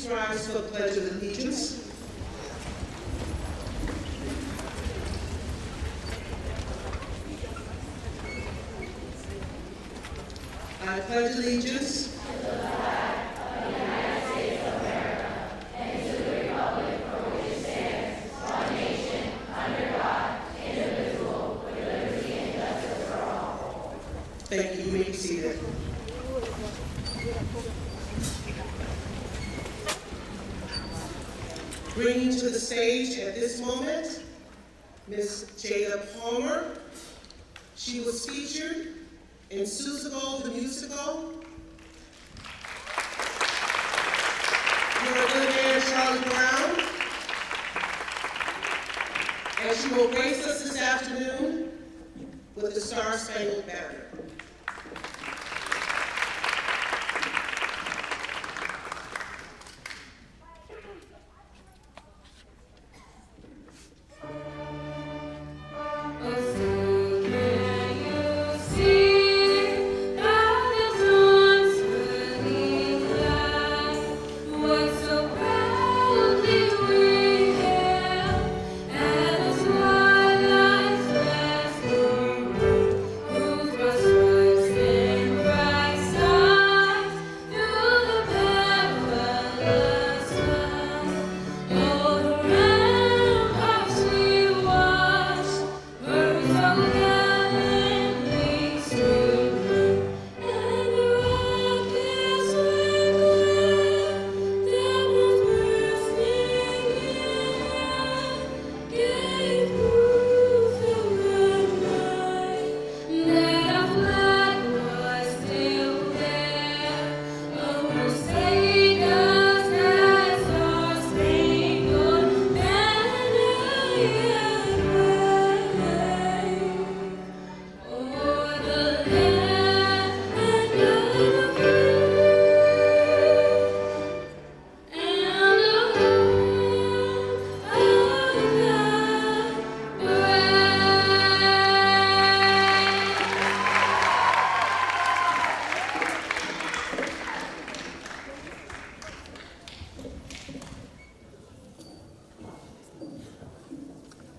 please rise for the Pledge of Allegiance. I pledge allegiance to the flag of the United States of America and to the republic for which it stands, one nation, under God, indivisible, with liberty and justice for all. Thank you. You may be seated. Bringing to the stage at this moment, Ms. Jada Palmer. She was featured in Susical the Musical. You're a good man, Charlie Brown. And she will grace us this afternoon with the Star-Spangled Banner.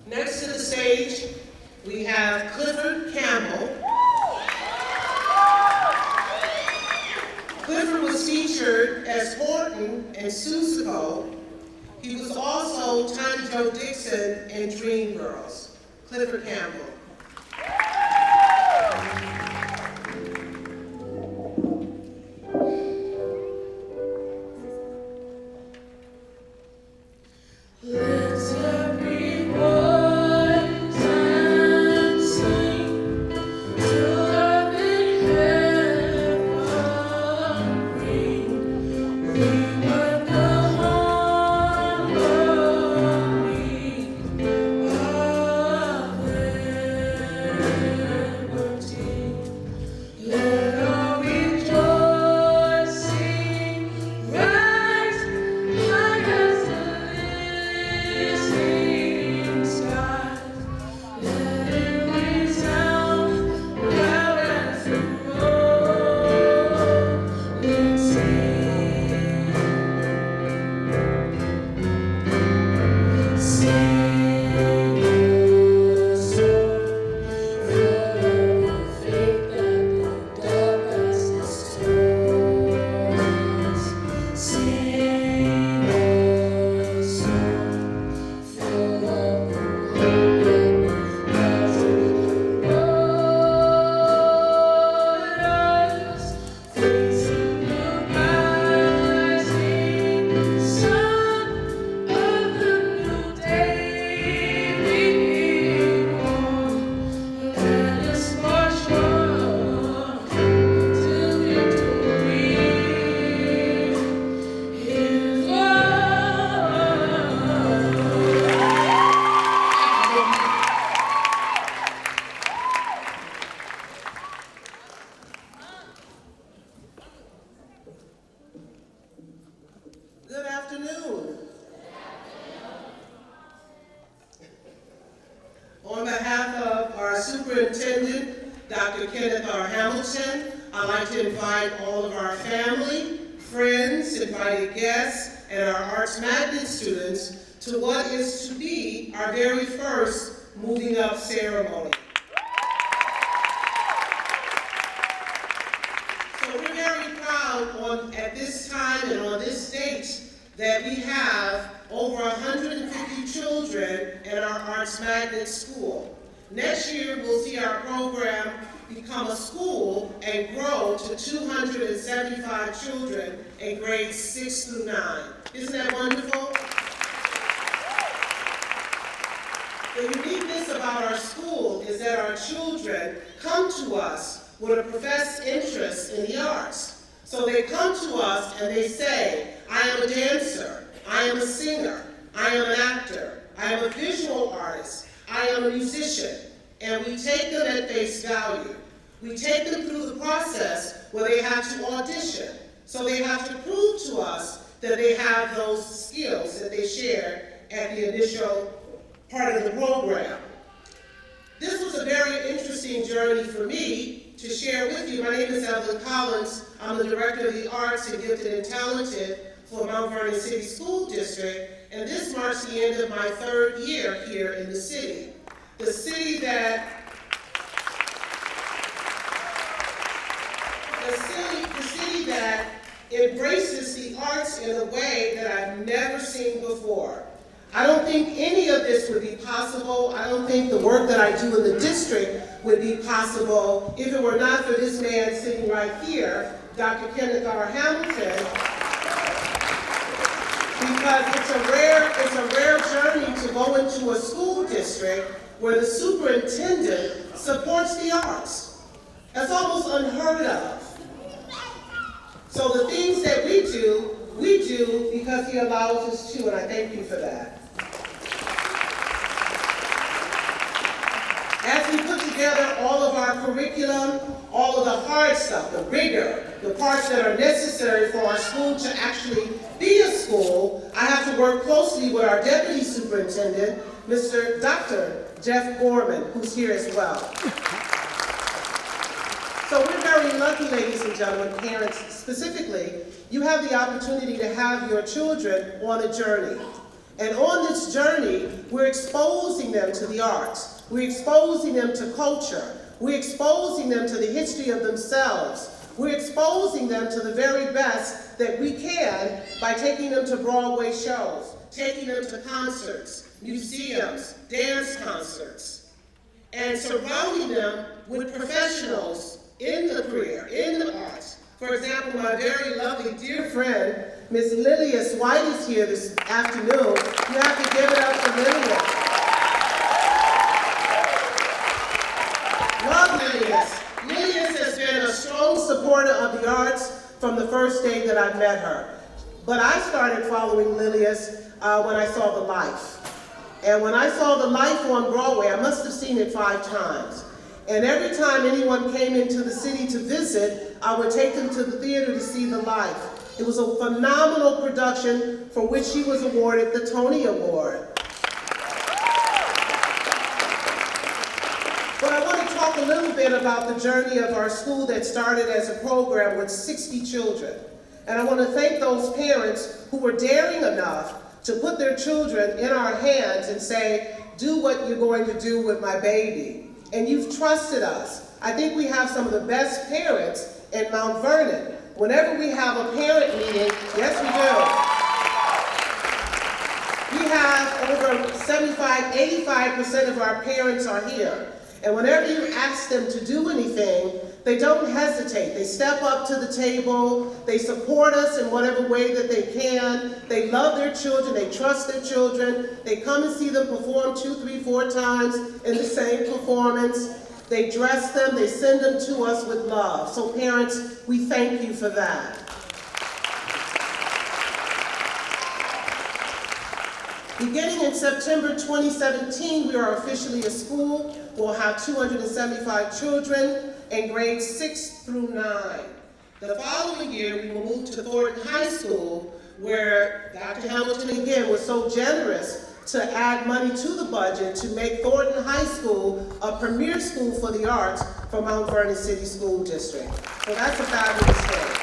Next to the stage, we have Clifford Campbell. Clifford was featured as Horton in Susical. He was also Tiny Joe Dixon in Dreamgirls. Clifford Campbell. Good afternoon. On behalf of our Superintendent, Dr. Kenneth R. Hamilton, I'd like to invite all of our family, friends, invited guests, and our Arts Magnet students to what is to be our very first Moving Up ceremony. So we're very proud at this time and on this date that we have over 150 children at our Arts Magnet school. Next year, we'll see our program become a school and grow to 275 children in grades 6 through 9. Isn't that wonderful? The uniqueness about our school is that our children come to us with a professed interest in the arts. So they come to us and they say, I am a dancer, I am a singer, I am an actor, I am a visual artist, I am a musician, and we take them at face value. We take them through the process where they have to audition. So they have to prove to us that they have those skills that they shared at the initial part of the program. This was a very interesting journey for me to share with you. My name is Evelyn Collins. I'm the Director of the Arts and Gifted and Talented for Mount Vernon City School District, and this marks the end of my third year here in the city. The city that embraces the arts in a way that I've never seen before. I don't think any of this would be possible. I don't think the work that I do in the district would be possible if it were not for this man sitting right here, Dr. Kenneth R. Hamilton, because it's a rare journey to go into a school district where the superintendent supports the arts. That's almost unheard of. So the things that we do because he allows us to, and I thank you for that. As we put together all of our curriculum, all of the hard stuff, the rigor, the parts that are necessary for our school to actually be a school, I have to work closely with our Deputy Superintendent, Dr. Jeff Gorman, who's here as well. So we're very lucky, ladies and gentlemen, parents specifically, you have the opportunity to have your children on a journey. And on this journey, we're exposing them to the arts. We're exposing them to culture. We're exposing them to the history of themselves. We're exposing them to the very best that we can by taking them to Broadway shows, taking them to concerts, museums, dance concerts, and surrounding them with professionals in the career, in the arts. For example, my very lovely dear friend, Ms. Lillias White is here this afternoon. You have to give it up for Lillias. Love Lillias. Lillias has been a strong supporter of the arts from the first day that I met her. But I started following Lillias when I saw The Life. And when I saw The Life on Broadway, I must have seen it 5 times. And every time anyone came into the city to visit, I would take them to the theater to see The Life. It was a phenomenal production for which she was awarded the Tony Award. But I want to talk a little bit about the journey of our school that started as a program with 60 children. And I want to thank those parents who were daring enough to put their children in our hands and say, do what you're going to do with my baby. And you've trusted us. I think we have some of the best parents in Mount Vernon. Whenever we have a parent meeting, yes we do. We have over 75, 85% of our parents are here. And whenever you ask them to do anything, they don't hesitate. They step up to the table. They support us in whatever way that they can. They love their children. They trust their children. They come and see them perform 2, 3, 4 times in the same performance. They dress them. They send them to us with love. So parents, we thank you for that. Beginning in September 2017, we are officially a school. We'll have 275 children in grades 6 through 9. The following year, we will move to Thornton High School, where Dr. Hamilton again was so generous to add money to the budget to make Thornton High School a premier school for the arts for Mount Vernon City School District. So that's a fabulous thing.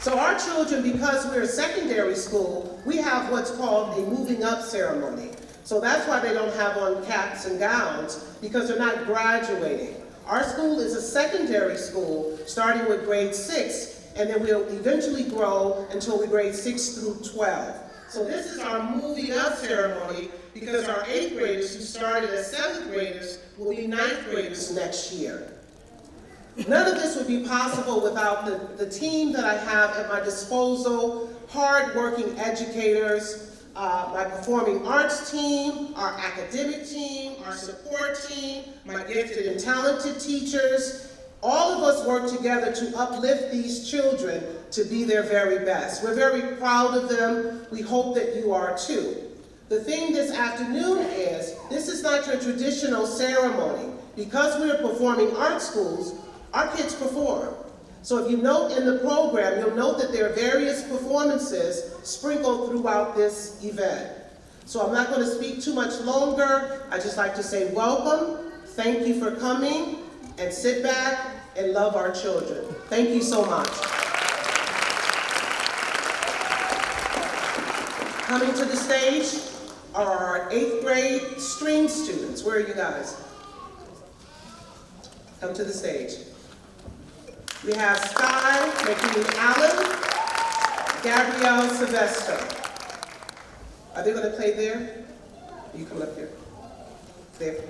So our children, because we're a secondary school, we have what's called a moving up ceremony. So that's why they don't have on caps and gowns, because they're not graduating. Our school is a secondary school, starting with grade 6, and then we'll eventually grow until we grade 6 through 12. So this is our moving up ceremony, because our 8th graders who started as 7th graders will be 9th graders next year. None of this would be possible without the team that I have at my disposal, hard-working educators, my performing arts team, our academic team, our support team, my gifted and talented teachers. All of us work together to uplift these children to be their very best. We're very proud of them. We hope that you are too. The thing this afternoon is, this is not your traditional ceremony. Because we're performing arts schools, our kids perform. So if you note in the program, you'll note that there are various performances sprinkled throughout this event. So I'm not going to speak too much longer. I'd just like to say welcome, thank you for coming, and sit back and love our children. Thank you so much. Coming to the stage are our 8th grade string students. Where are you guys? Come to the stage. We have Sky, McKinney Allen, Gabrielle Sylvester. Are they going to play there? You come up here. There.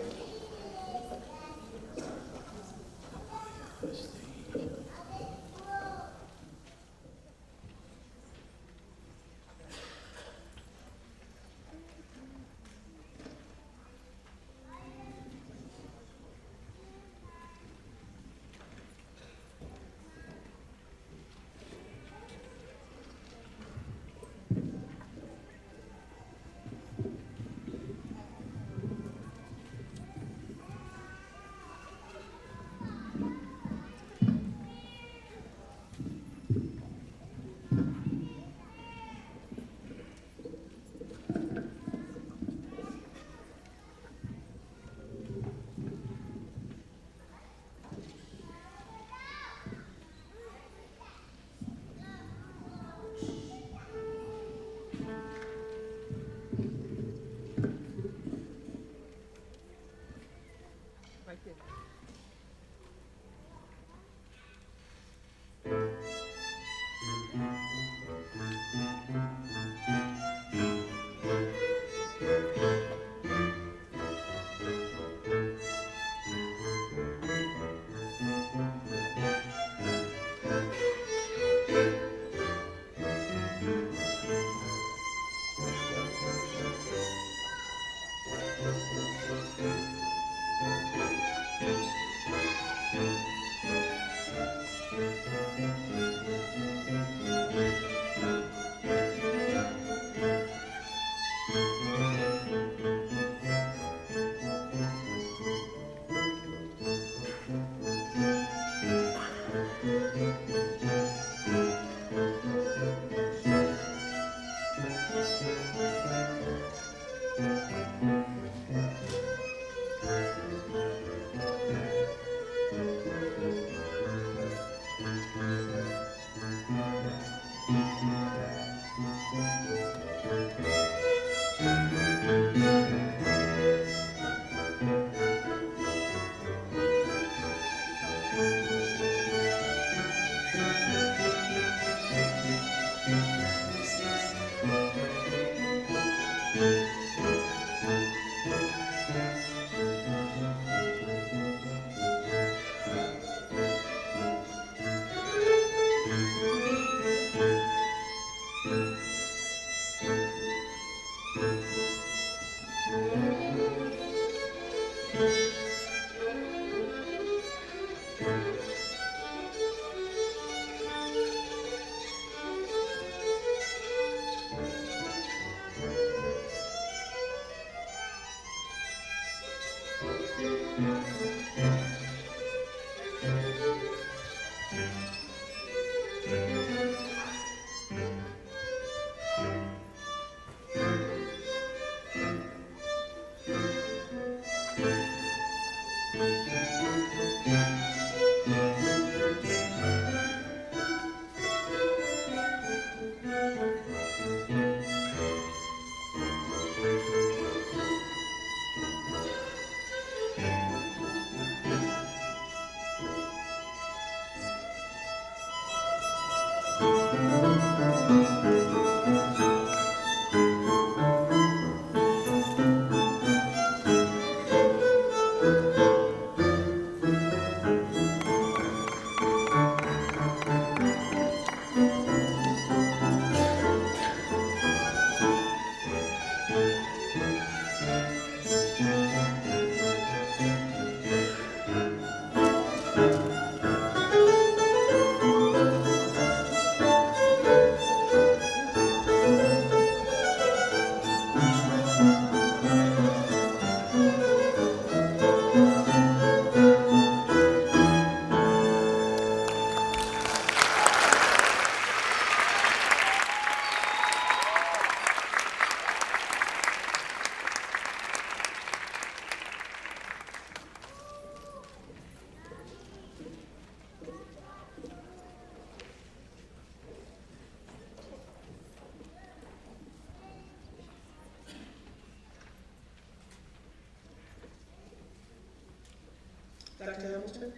Dr. Hamilton,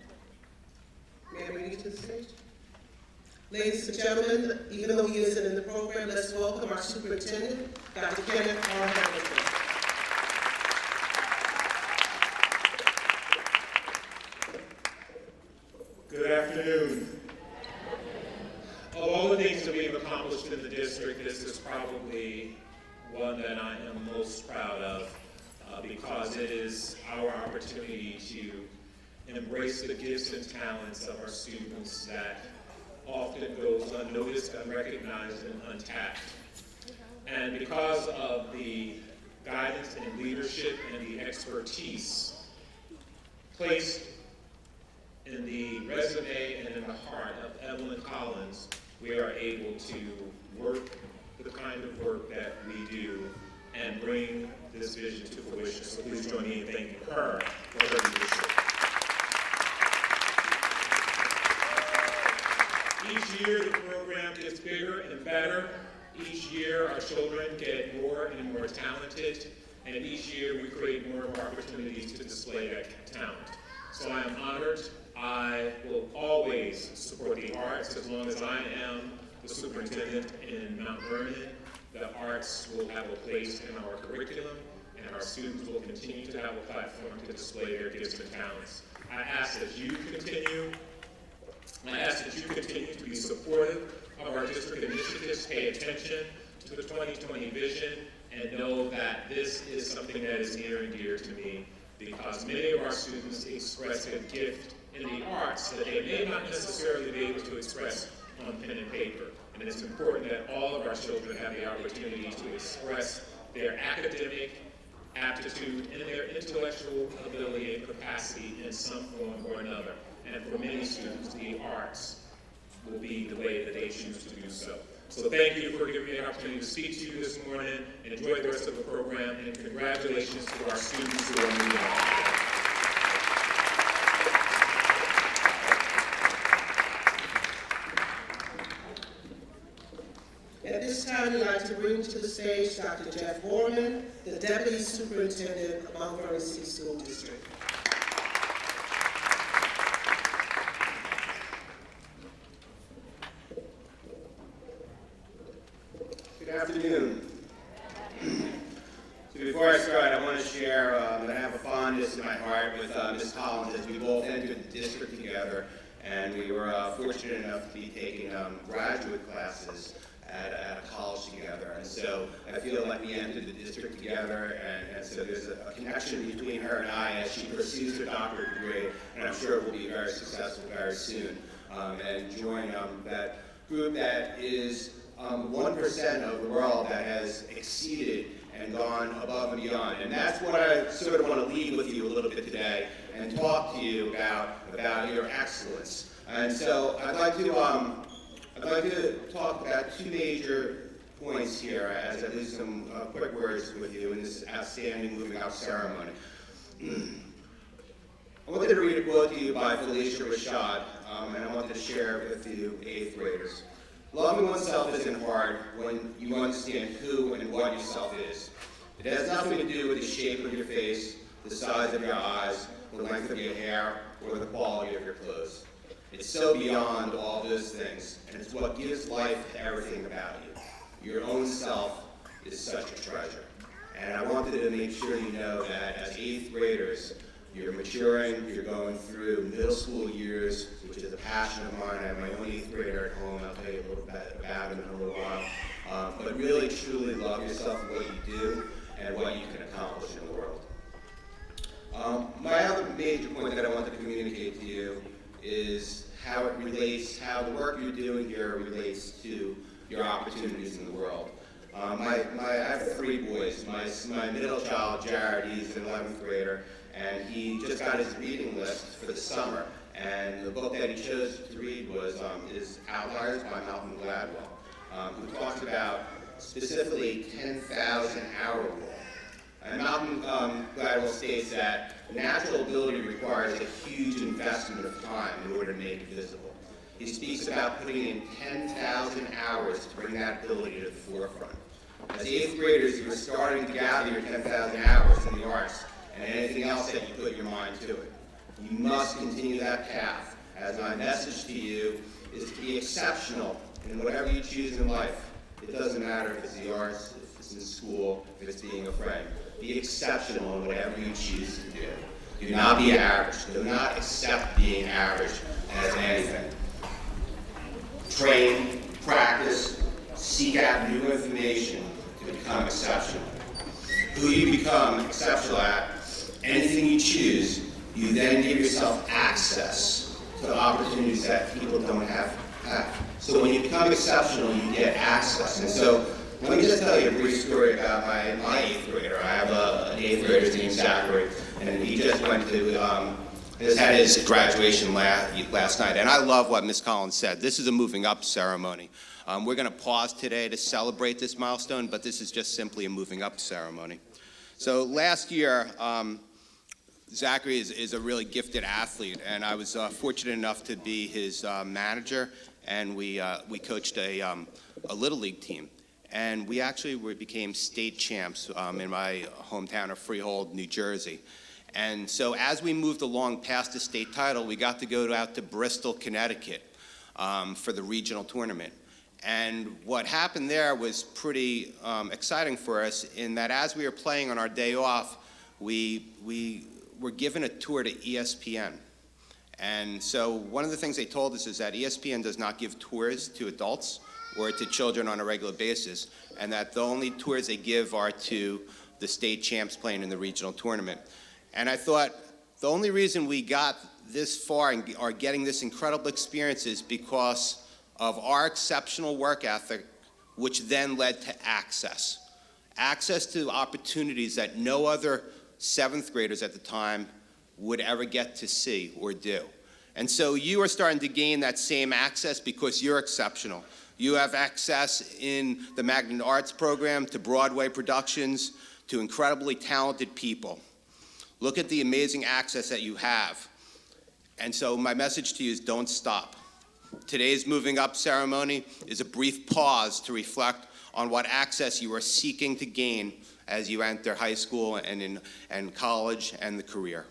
may I bring you to the stage? Ladies and gentlemen, even though he isn't in the program, let's welcome our superintendent, Dr. Kenneth R. Hamilton. Good afternoon. Of all the things that we've accomplished in the district, this is probably one that I am most proud of because it is our opportunity to embrace the gifts and talents of our students that often goes unnoticed, unrecognized, and untapped. And because of the guidance and leadership and the expertise placed in the resume and in the heart of Evelyn Collins, we are able to work the kind of work that we do and bring this vision to fruition. So please join me in thanking her for her leadership. Each year the program gets bigger and better. Each year our children get more and more talented, and each year we create more and more opportunities to display that talent. So I am honored. I will always support the arts as long as I am the superintendent in Mount Vernon. The arts will have a place in our curriculum, and our students will continue to have a platform to display their gifts and talents. I ask that you continue to be supportive of our district initiatives, pay attention to the 2020 vision, and know that this is something that is near and dear to me because many of our students express a gift in the arts that they may not necessarily be able to express on pen and paper. And it's important that all of our children have the opportunity to express their academic aptitude and their intellectual ability and capacity in some form or another. And for many students, the arts will be the way that they choose to do so. So thank you for giving me the opportunity to speak to you this morning. Enjoy the rest of the program, and congratulations to our students who are moving on. At this time, I'd like to bring to the stage Dr. Jeff Vernon, the Deputy Superintendent of Mount Vernon City School District. Good afternoon. So before I start, I want to share that I have a fondness in my heart with Ms. Collins as we both entered the district together, and we were fortunate enough to be taking graduate classes at a college together. And so I feel like we entered the district together, and so there's a connection between her and I as she pursues her doctorate degree, and I'm sure it will be very successful very soon, and join that group that is 1% of the world that has exceeded and gone above and beyond. And that's what I sort of want to leave with you a little bit today and talk to you about your excellence. And so I'd like to talk about two major points here as I leave some quick words with you in this outstanding moving out ceremony. I wanted to read a quote to you by Felicia Rashad, and I wanted to share it with you 8th graders. Loving oneself isn't hard when you understand who and what yourself is. It has nothing to do with the shape of your face, the size of your eyes, the length of your hair, or the quality of your clothes. It's so beyond all those things, and it's what gives life to everything about you. Your own self is such a treasure. And I wanted to make sure you know that as 8th graders, you're maturing, you're going through middle school years, which is a passion of mine. I have my own 8th grader at home. I'll tell you a little bit about him in a little while. But really, truly love yourself and what you do and what you can accomplish in the world. My other major point that I want to communicate to you is how the work you're doing here relates to your opportunities in the world. I have 3 boys. My middle child, Jared, he's an 11th grader, and he just got his reading list for the summer. And the book that he chose to read is Outliers by Malcolm Gladwell, who talks about specifically 10,000 hour rule. And Malcolm Gladwell states that natural ability requires a huge investment of time in order to make it visible. He speaks about putting in 10,000 hours to bring that ability to the forefront. As 8th graders, you are starting to gather your 10,000 hours in the arts and anything else that you put your mind to it. You must continue that path, as my message to you is to be exceptional in whatever you choose in life. It doesn't matter if it's the arts, if it's in school, if it's being a friend. Be exceptional in whatever you choose to do. Do not be average. Do not accept being average as anything. Train, practice, seek out new information to become exceptional. Who you become exceptional at, anything you choose, you then give yourself access to opportunities that people don't have. So when you become exceptional, you get access. And so let me just tell you a brief story about my 8th grader. I have an 8th grader named Zachary, and he just went to, just had his graduation last night. And I love what Ms. Collins said. This is a moving up ceremony. We're going to pause today to celebrate this milestone, but this is just simply a moving up ceremony. So last year, Zachary is a really gifted athlete, and I was fortunate enough to be his manager, and we coached a Little League team. And we became state champs in my hometown of Freehold, New Jersey. And so as we moved along past the state title, we got to go out to Bristol, Connecticut for the regional tournament. And what happened there was pretty exciting for us in that as we were playing on our day off, we were given a tour to ESPN. And so one of the things they told us is that ESPN does not give tours to adults or to children on a regular basis, and that the only tours they give are to the state champs playing in the regional tournament. And I thought the only reason we got this far and are getting this incredible experience is because of our exceptional work ethic, which then led to access. Access to opportunities that no other 7th graders at the time would ever get to see or do. And so you are starting to gain that same access because you're exceptional. You have access in the Magnet Arts program to Broadway productions, to incredibly talented people. Look at the amazing access that you have. And so my message to you is don't stop. Today's moving up ceremony is a brief pause to reflect on what access you are seeking to gain as you enter high school and college and the career.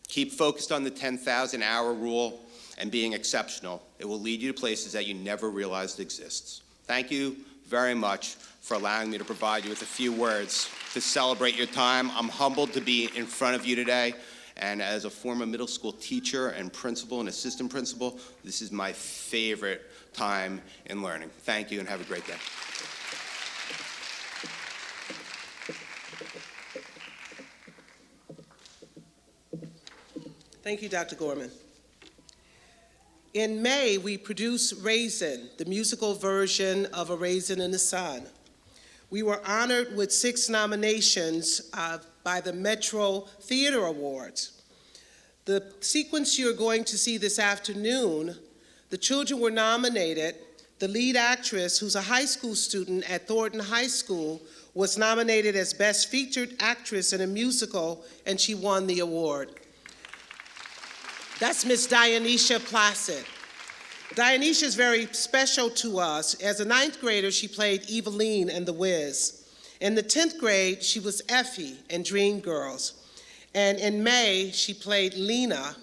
Keep focused on the 10,000 hour rule and being exceptional. It will lead you to places that you never realized exists. Thank you very much for allowing me to provide you with a few words to celebrate your time. I'm humbled to be in front of you today. And as a former middle school teacher and principal and assistant principal, this is my favorite time in learning. Thank you and have a great day. Thank you, Dr. Gorman. In May, we produced Raisin, the musical version of A Raisin in the Sun. We were honored with 6 nominations by the Metro Theater Awards. The sequence you're going to see this afternoon, the children were nominated. The lead actress, who's a high school student at Thornton High School, was nominated as Best Featured Actress in a Musical, and she won the award. That's Miss Dionysia Placid. Dionysia is very special to us. As a 9th grader, she played Evelyn in The Wiz. In the 10th grade, she was Effie in Dreamgirls. And in May, she played Lena,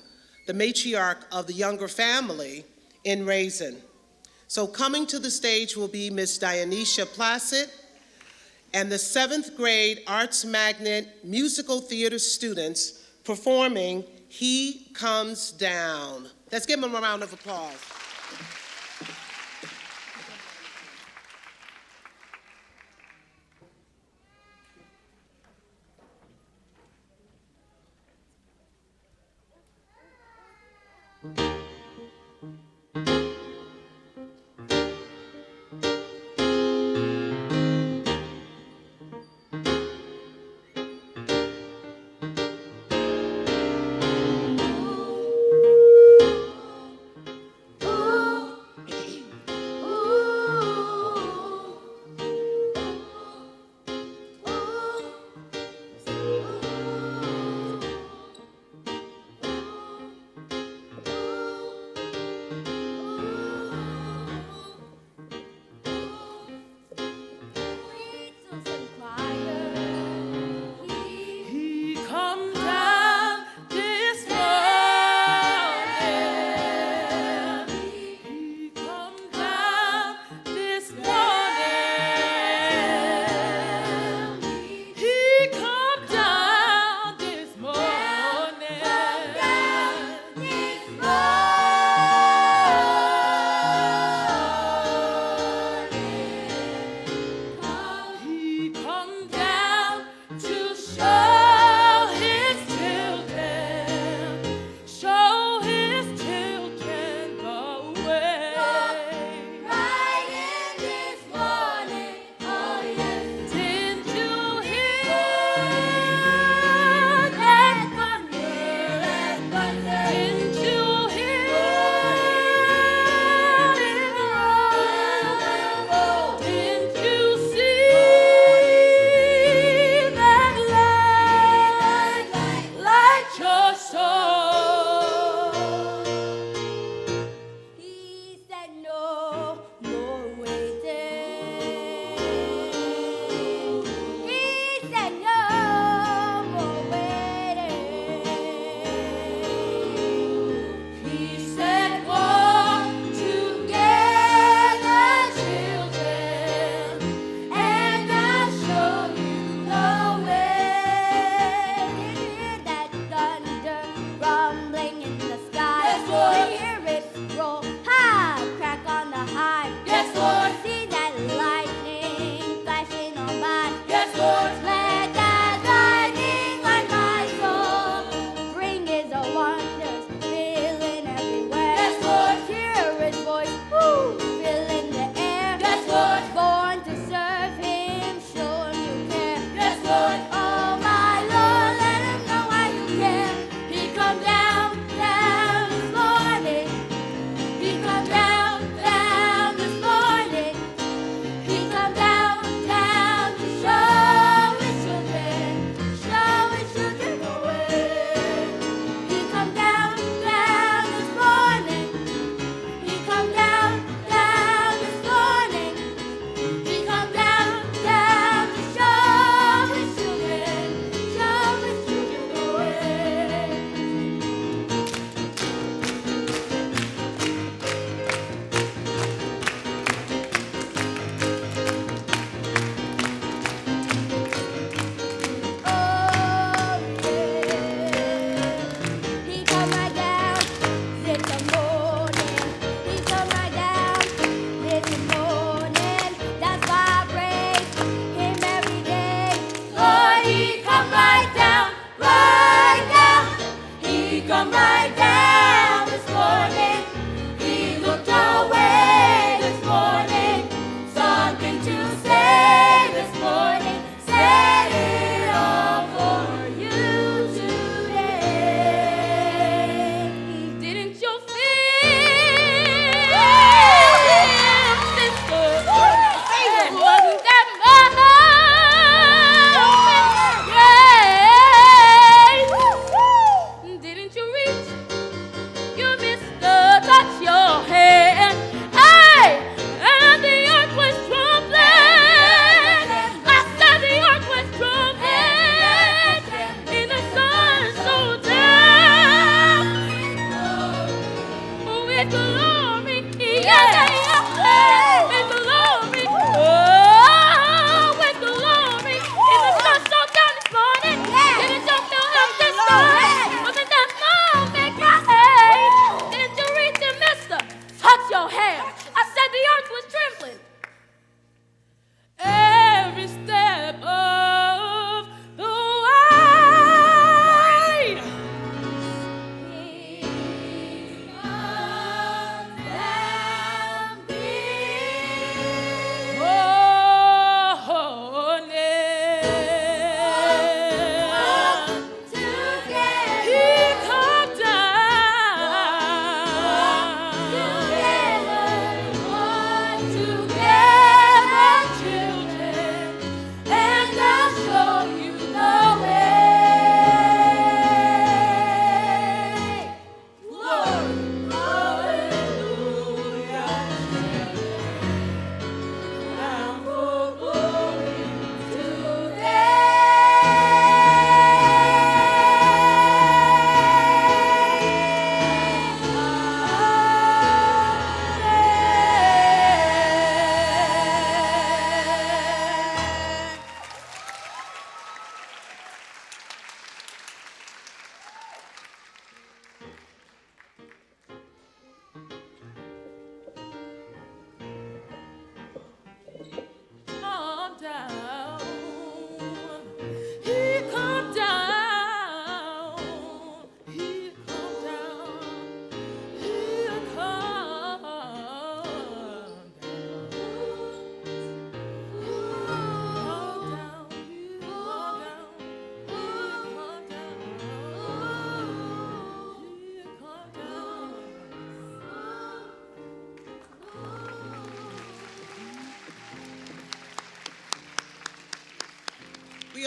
the matriarch of the younger family, in Raisin. So coming to the stage will be Miss Dionysia Placid and the 7th grade Arts Magnet musical theater students performing He Comes Down. Let's give them a round of applause.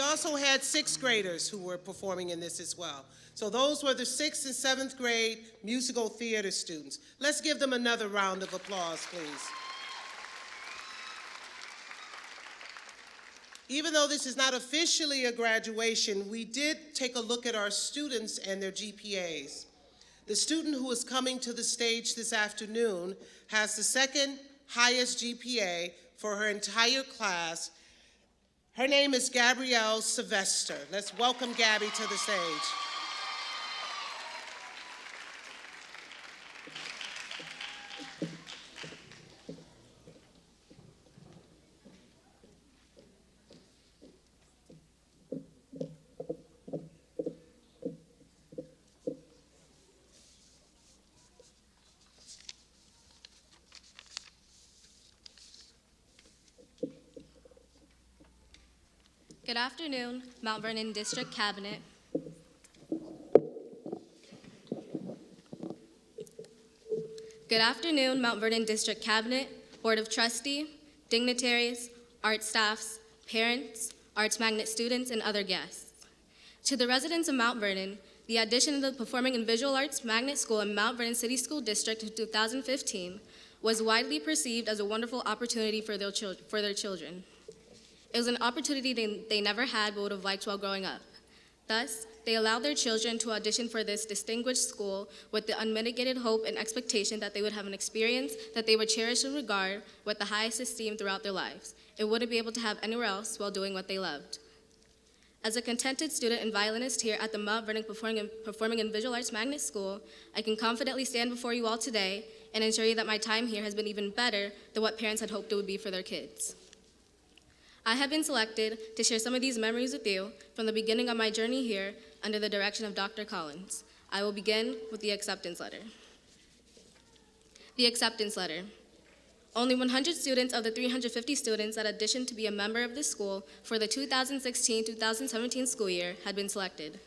also had sixth graders who were performing in this as well. So those were the 6th and 7th grade musical theater students. Let's give them another round of applause, please. Even though this is not officially a graduation, we did take a look at our students and their GPAs. The student who is coming to the stage this afternoon has the second highest GPA for her entire class. Her name is Gabrielle Sylvester. Let's welcome Gabby to the stage. Good afternoon, Mount Vernon District Cabinet. Good afternoon, Mount Vernon District Cabinet, Board of Trustee, dignitaries, art staffs, parents, Arts Magnet students, and other guests. To the residents of Mount Vernon, the addition of the Performing and Visual Arts Magnet School in Mount Vernon City School District in 2015 was widely perceived as a wonderful opportunity for their children. It was an opportunity they never had but would have liked while growing up. Thus, they allowed their children to audition for this distinguished school with the unmitigated hope and expectation that they would have an experience that they would cherish and regard with the highest esteem throughout their lives. It wouldn't be able to have anywhere else while doing what they loved. As a contented student and violinist here at the Mount Vernon Performing and Visual Arts Magnet School, I can confidently stand before you all today and assure you that my time here has been even better than what parents had hoped it would be for their kids. I have been selected to share some of these memories with you from the beginning of my journey here under the direction of Dr. Collins. I will begin with the acceptance letter. The acceptance letter. Only 100 students of the 350 students that auditioned to be a member of this school for the 2016-2017 school year had been selected.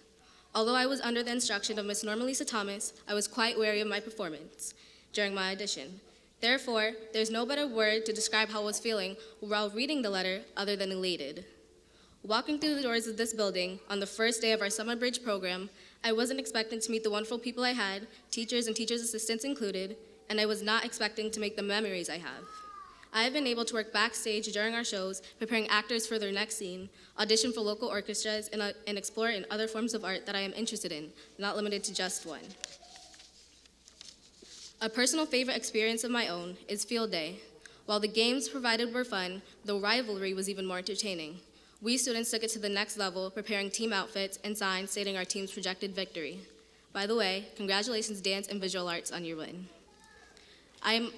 Although I was under the instruction of Ms. Norma Lisa Thomas, I was quite wary of my performance during my audition. Therefore, there's no better word to describe how I was feeling while reading the letter other than elated. Walking through the doors of this building on the first day of our summer bridge program, I wasn't expecting to meet the wonderful people I had, teachers and teachers' assistants included, and I was not expecting to make the memories I have. I have been able to work backstage during our shows, preparing actors for their next scene, audition for local orchestras, and explore in other forms of art that I am interested in, not limited to just one. A personal favorite experience of my own is field day. While the games provided were fun, the rivalry was even more entertaining. We students took it to the next level, preparing team outfits and signs stating our team's projected victory. By the way, congratulations, dance and visual arts, on your win. I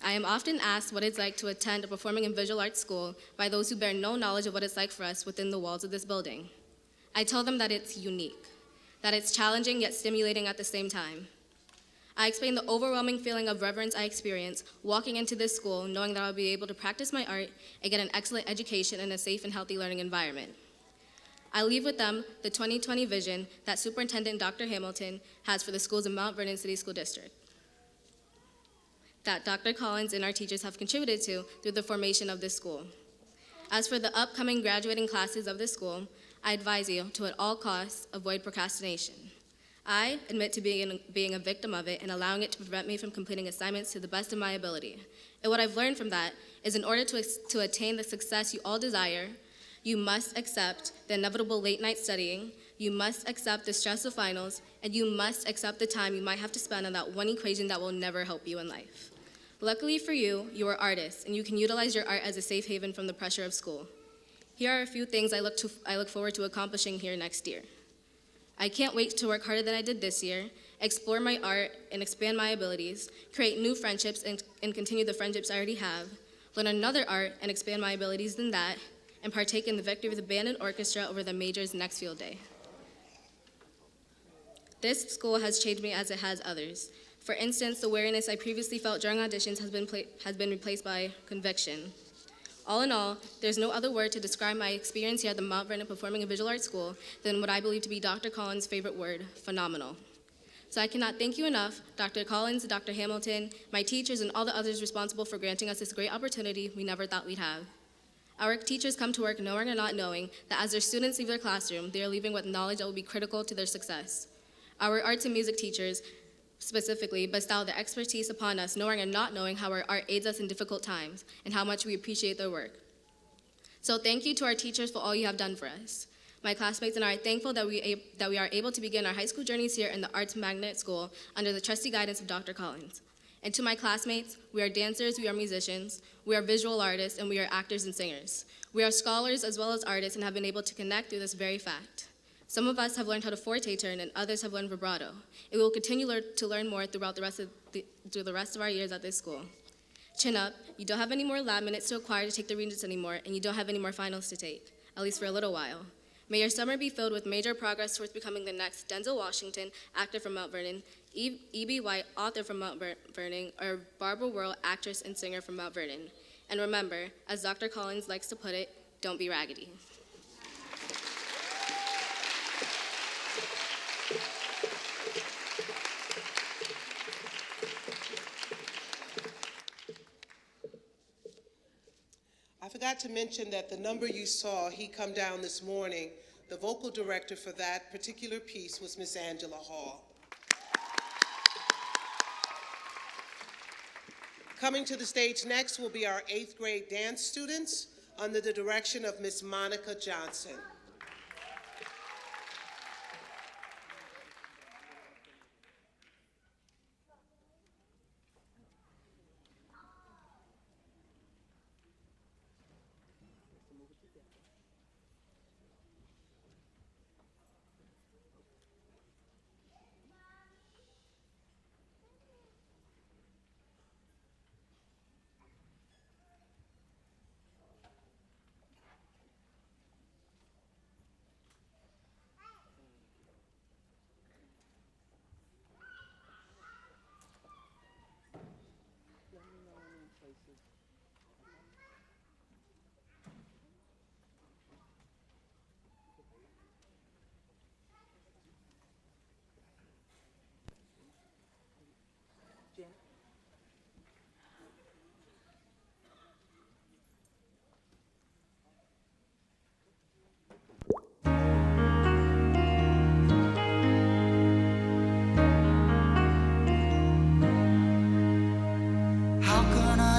am often asked what it's like to attend a performing and visual arts school by those who bear no knowledge of what it's like for us within the walls of this building. I tell them that it's unique, that it's challenging yet stimulating at the same time. I explain the overwhelming feeling of reverence I experience walking into this school, knowing that I'll be able to practice my art and get an excellent education in a safe and healthy learning environment. I leave with them the 2020 vision that Superintendent Dr. Hamilton has for the schools in Mount Vernon City School District, that Dr. Collins and our teachers have contributed to through the formation of this school. As for the upcoming graduating classes of this school, I advise you to at all costs avoid procrastination. I admit to being a victim of it and allowing it to prevent me from completing assignments to the best of my ability. And what I've learned from that is in order to attain the success you all desire, you must accept the inevitable late night studying, you must accept the stress of finals, and you must accept the time you might have to spend on that one equation that will never help you in life. Luckily for you, you are artists, and you can utilize your art as a safe haven from the pressure of school. Here are a few things I look forward to accomplishing here next year. I can't wait to work harder than I did this year, explore my art and expand my abilities, create new friendships and continue the friendships I already have, learn another art and expand my abilities than that, and partake in the victory of the band and orchestra over the majors next field day. This school has changed me as it has others. For instance, the wariness I previously felt during auditions has been replaced by conviction. All in all, there's no other word to describe my experience here at the Mount Vernon Performing and Visual Arts School than what I believe to be Dr. Collins' favorite word, phenomenal. So I cannot thank you enough, Dr. Collins, Dr. Hamilton, my teachers, and all the others responsible for granting us this great opportunity we never thought we'd have. Our teachers come to work knowing or not knowing that as their students leave their classroom, they are leaving with knowledge that will be critical to their success. Our arts and music teachers specifically bestow their expertise upon us, knowing or not knowing how our art aids us in difficult times and how much we appreciate their work. So thank you to our teachers for all you have done for us. My classmates and I are thankful that we are able to begin our high school journeys here in the Arts Magnet School under the trusty guidance of Dr. Collins. And to my classmates, we are dancers, we are musicians, we are visual artists, and we are actors and singers. We are scholars as well as artists and have been able to connect through this very fact. Some of us have learned how to forte turn and others have learned vibrato. And we will continue to learn more throughout the rest of our years at this school. Chin up, you don't have any more lab minutes to acquire to take the regents anymore, and you don't have any more finals to take, at least for a little while. May your summer be filled with major progress towards becoming the next Denzel Washington, actor from Mount Vernon, E.B. White, author from Mount Vernon, or Barbara Worrell, actress and singer from Mount Vernon. And remember, as Dr. Collins likes to put it, don't be raggedy. I forgot to mention that the number you saw, He Come Down This Morning, the vocal director for that particular piece was Miss Angela Hall. Coming to the stage next will be our 8th grade dance students under the direction of Miss Monica Johnson.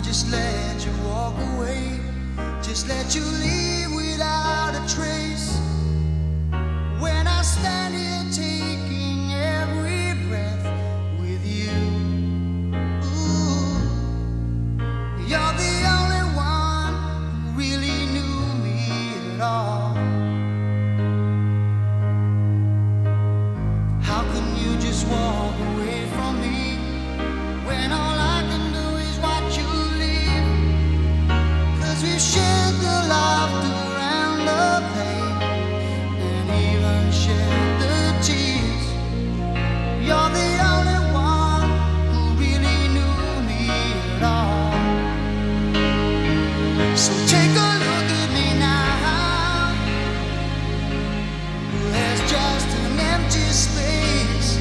Just let you walk away, just let you leave without a trace. When I stand here taking every breath with you, ooh, you're the only one who really knew me at all. How can you just walk away from me when all I can do is watch you? We've shared the laughter and the pain, and even shared the tears. You're the only one who really knew me at all. So take a look at me now. There's just an empty space,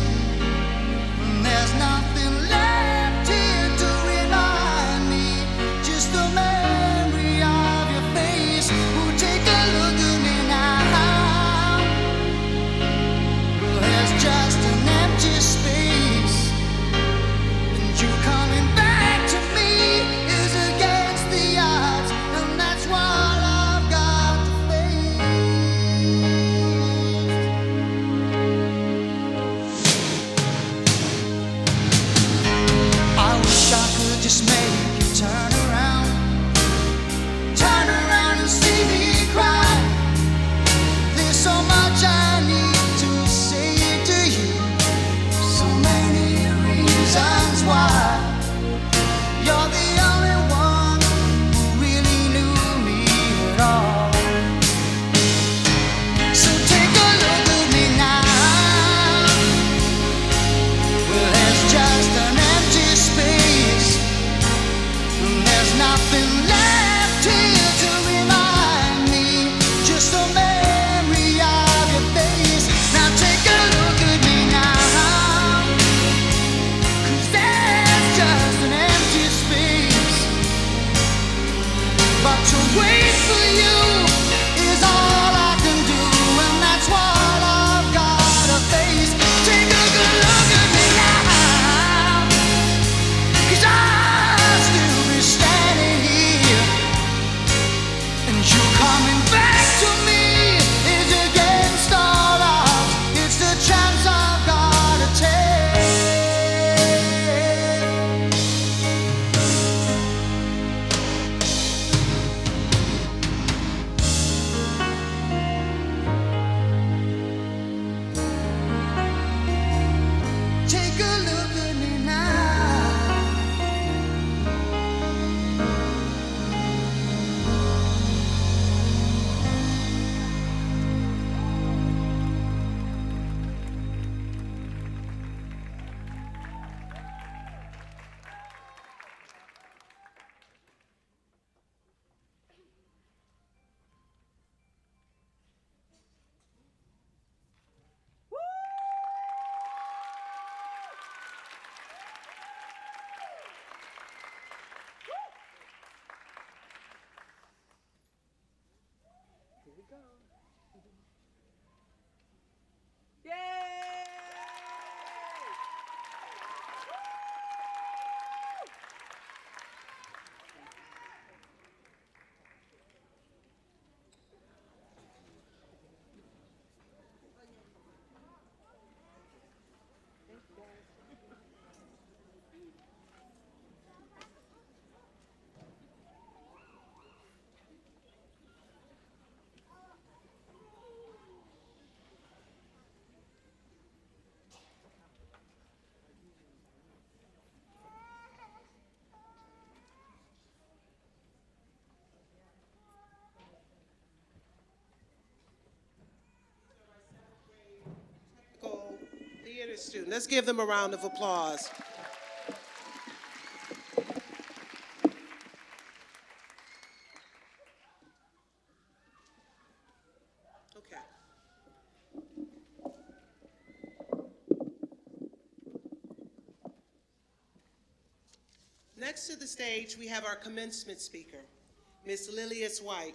and there's nothing left here to remind me. Just a man. Coming back to me is against the odds, and that's but to wait for you is all I can do, and that's what I've gotta face. Take a good look at me now, 'cause I'll still be standing here, and you coming back to me is against all odds. It's the chance I've gotta take. Take a look at me now. Theater student. Let's give them a round of applause. Okay. Next to the stage, we have our commencement speaker, Miss Lillias White.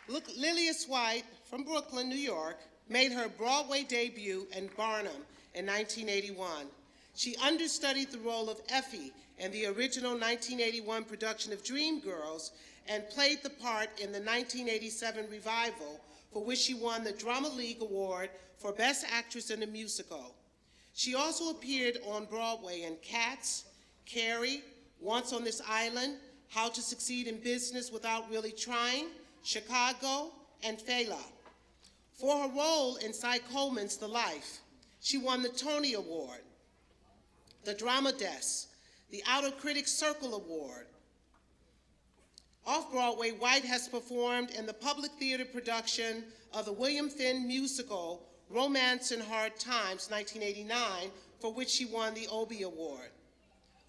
Look, Lillias White, from Brooklyn, New York, made her Broadway debut in Vernon in 1981. She understudied the role of Effie in the original 1981 production of Dreamgirls and played the part in the 1987 revival, for which she won the Drama League Award for Best Actress in a Musical. She also appeared on Broadway in Cats, Carrie, Once on This Island, How to Succeed in Business Without Really Trying, Chicago, and Fela. For her role in Cy Coleman's The Life, she won the Tony Award, the Drama Desk, the Outer Critics Circle Award. Off-Broadway, White has performed in the public theater production of the William Finn musical Romance in Hard Times, 1989, for which she won the Obie Award.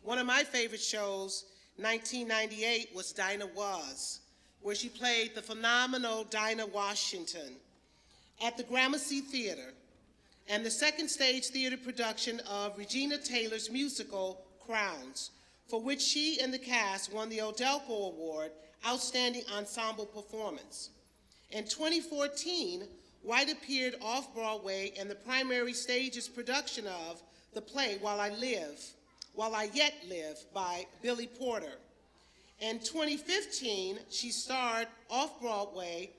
One of my favorite shows, 1998, was Dinah Was, where she played the phenomenal Dinah Washington at the Gramercy Theater, and the second stage theater production of Regina Taylor's musical Crowns, for which she and the cast won the Odelko Award, Outstanding Ensemble Performance. In 2014, White appeared off-Broadway in the primary stage's production of the play While I Yet Live by Billy Porter. In 2015, she starred off-Broadway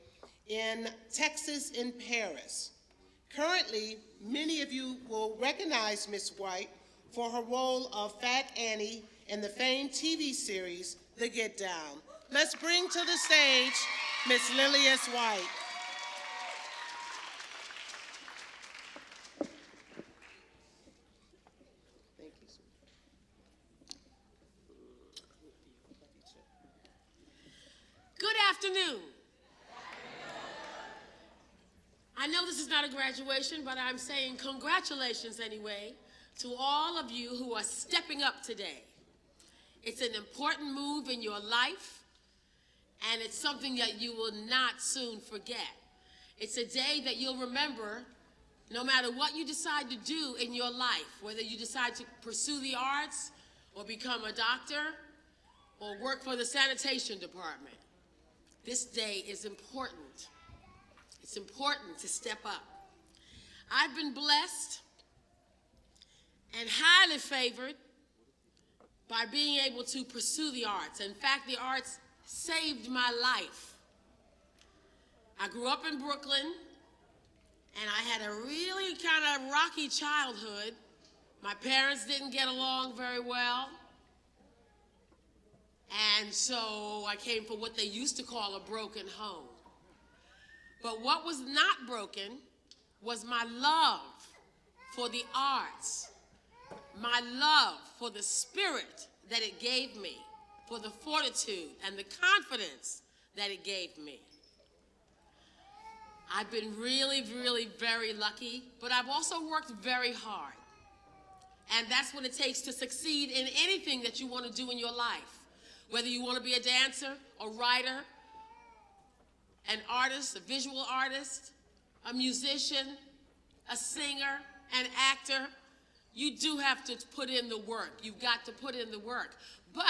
in Texas in Paris. Currently, many of you will recognize Miss White for her role of Fat Annie in the famed TV series, The Get Down. Let's bring to the stage Miss Lillias White. Thank you, sir. Good afternoon. I know this is not a graduation, but I'm saying congratulations anyway to all of you who are stepping up today. It's an important move in your life, and it's something that you will not soon forget. It's a day that you'll remember no matter what you decide to do in your life, whether you decide to pursue the arts or become a doctor or work for the sanitation department, this day is important. It's important to step up. I've been blessed and highly favored by being able to pursue the arts. In fact, the arts saved my life. I grew up in Brooklyn, and I had a really kind of rocky childhood. My parents didn't get along very well. And so I came from what they used to call a broken home. But what was not broken was my love for the arts, my love for the spirit that it gave me, for the fortitude and the confidence that it gave me. I've been really, really very lucky, but I've also worked very hard. And that's what it takes to succeed in anything that you want to do in your life. Whether you want to be a dancer, a writer, an artist, a visual artist, a musician, a singer, an actor, you do have to put in the work. You've got to put in the work. But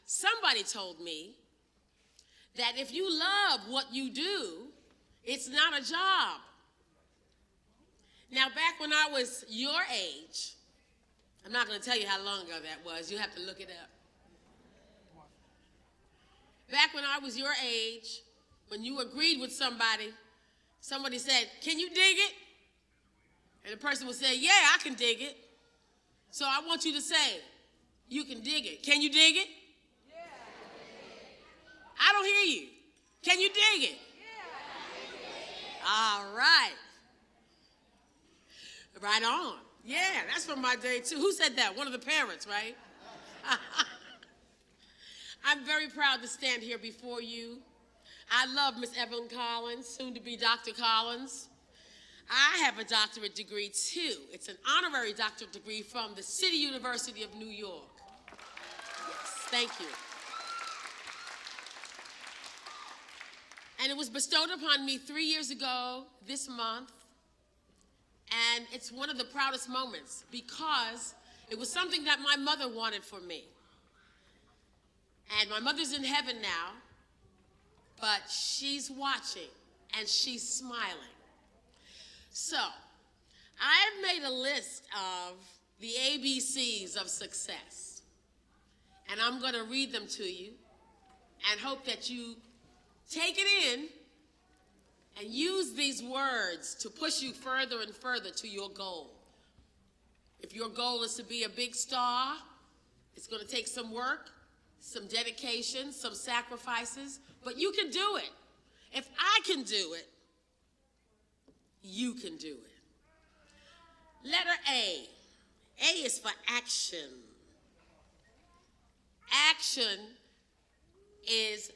somebody told me that if you love what you do, it's not a job. Now, back when I was your age, I'm not going to tell you how long ago that was. You have to look it up. Back when I was your age, when you agreed with somebody, somebody said, "Can you dig it?" And the person would say, "Yeah, I can dig it." So I want you to say, "You can dig it." Can you dig it? Yeah. I don't hear you. Can you dig it? Yeah. All right. Right on. Yeah, that's from my day too. Who said that? One of the parents, right? I'm very proud to stand here before you. I love Miss Evelyn Collins, soon to be Dr. Collins. I have a doctorate degree too. It's an honorary doctorate degree from the City University of New York. Yes, thank you. And it was bestowed upon me 3 years ago this month. And it's one of the proudest moments because it was something that my mother wanted for me. And my mother's in heaven now, but she's watching and she's smiling. So, I've made a list of the ABCs of success. And I'm going to read them to you and hope that you take it in and use these words to push you further and further to your goal. If your goal is to be a big star, it's going to take some work, some dedication, some sacrifices, but you can do it. If I can do it, you can do it. Letter A. A is for action. Action is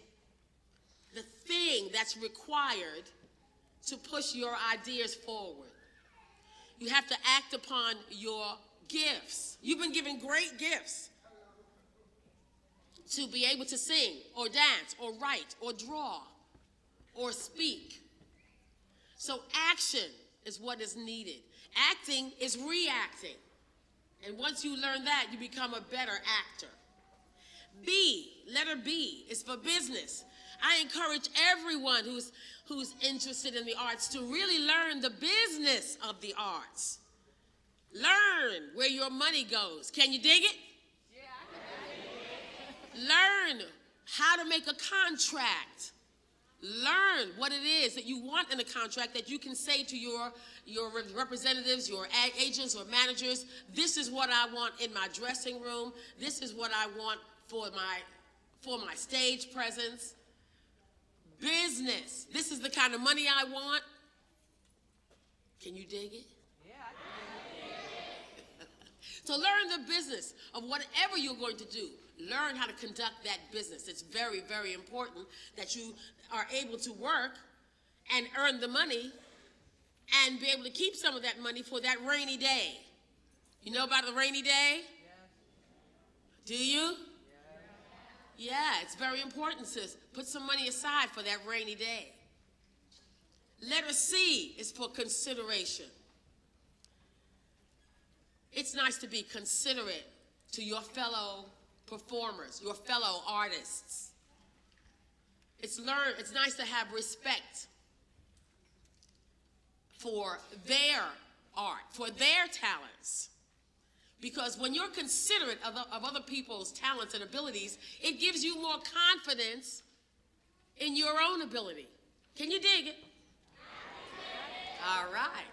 the thing that's required to push your ideas forward. You have to act upon your gifts. You've been given great gifts to be able to sing or dance or write or draw or speak. So action is what is needed. Acting is reacting. And once you learn that, you become a better actor. B, letter B, is for business. I encourage everyone who's interested in the arts to really learn the business of the arts. Learn where your money goes. Can you dig it? Learn how to make a contract. Learn what it is that you want in a contract that you can say to your representatives, your agents or managers, this is what I want in my dressing room. This is what I want for my stage presence. Business. This is the kind of money I want. Can you dig it? Yeah, I can dig it. So learn the business of whatever you're going to do. Learn how to conduct that business. It's very, very important that you are able to work and earn the money and be able to keep some of that money for that rainy day. You know about the rainy day? Yeah. Do you? Yeah, it's very important, sis. Put some money aside for that rainy day. Letter C is for consideration. It's nice to be considerate to your fellow performers, your fellow artists. It's nice to have respect for their art, for their talents. Because when you're considerate of other people's talents and abilities, it gives you more confidence in your own ability. Can you dig it? All right.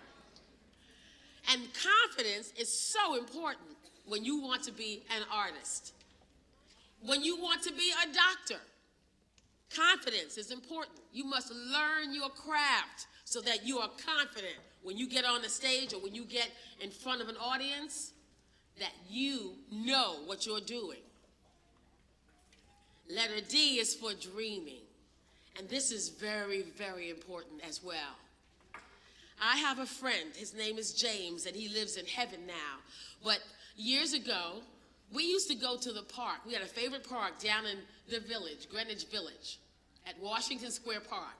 And confidence is so important when you want to be an artist. When you want to be a doctor, confidence is important. You must learn your craft so that you are confident when you get on the stage or when you get in front of an audience, that you know what you're doing. Letter D is for dreaming. And this is very, very important as well. I have a friend, his name is James, and he lives in heaven now. But years ago, we used to go to the park. We had a favorite park down in the village, Greenwich Village, at Washington Square Park.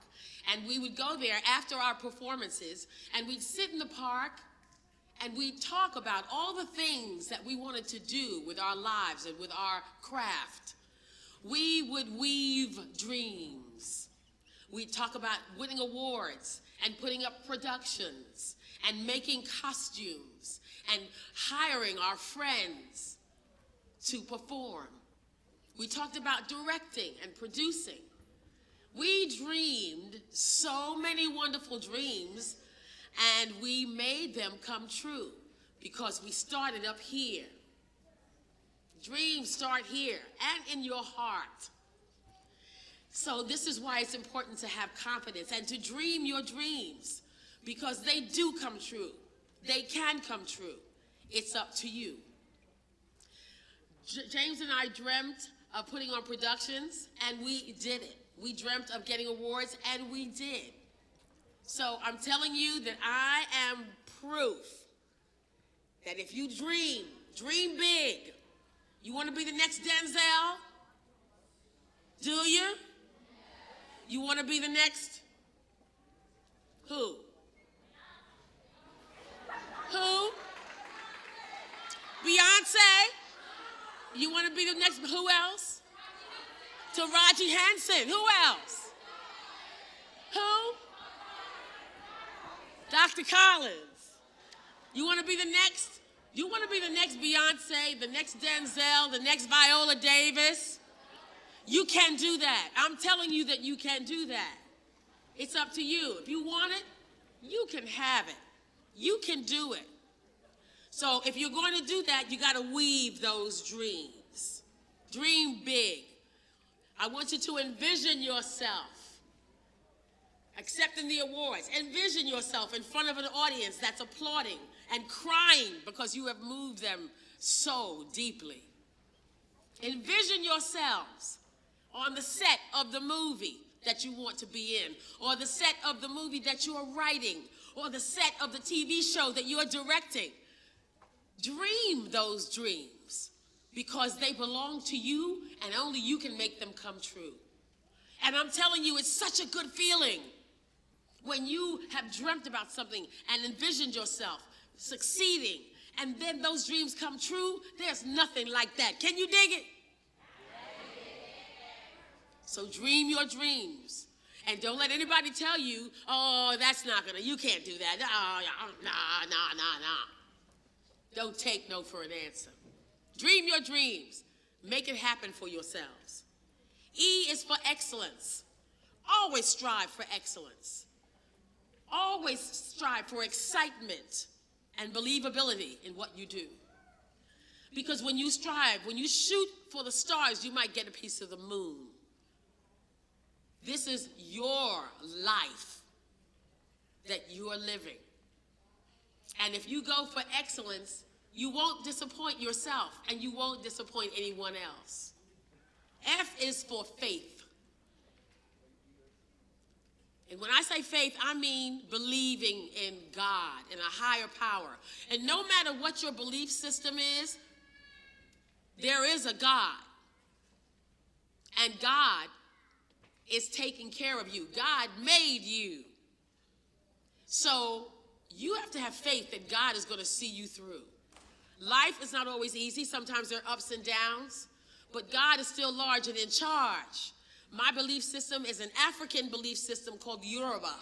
And we would go there after our performances, and we'd sit in the park, and we'd talk about all the things that we wanted to do with our lives and with our craft. We would weave dreams. We'd talk about winning awards and putting up productions and making costumes and hiring our friends to perform. We talked about directing and producing. We dreamed so many wonderful dreams, and we made them come true because we started up here. Dreams start here and in your heart. So this is why it's important to have confidence and to dream your dreams, because they do come true. They can come true. It's up to you. James and I dreamt of putting on productions, and we did it. We dreamt of getting awards, and we did. So I'm telling you that I am proof that if you dream big. You want to be the next Denzel? Do you? You want to be the next? Who? Who? Beyonce? You want to be the next? Who else? Taraji Henson. Who else? Who? Dr. Collins. You want to be the next? You want to be the next Beyonce, the next Denzel, the next Viola Davis? You can do that. I'm telling you that you can do that. It's up to you. If you want it, you can have it. You can do it. So if you're going to do that, you got to weave those dreams. Dream big. I want you to envision yourself accepting the awards. Envision yourself in front of an audience that's applauding and crying because you have moved them so deeply. Envision yourselves on the set of the movie that you want to be in, or the set of the movie that you are writing, or the set of the TV show that you are directing. Dream those dreams because they belong to you and only you can make them come true. And I'm telling you, it's such a good feeling when you have dreamt about something and envisioned yourself succeeding, and then those dreams come true. There's nothing like that. Can you dig it? So dream your dreams. And don't let anybody tell you, oh, that's not gonna, you can't do that. Nah. Don't take no for an answer. Dream your dreams. Make it happen for yourselves. E is for excellence. Always strive for excellence. Always strive for excitement and believability in what you do. Because when you strive, when you shoot for the stars, you might get a piece of the moon. This is your life that you are living. And if you go for excellence, you won't disappoint yourself and you won't disappoint anyone else. F is for faith. And when I say faith, I mean believing in God, in a higher power. And no matter what your belief system is, there is a God. And God is taking care of you. God made you. So you have to have faith that God is going to see you through. Life is not always easy. Sometimes there are ups and downs, but God is still large and in charge. My belief system is an African belief system called Yoruba.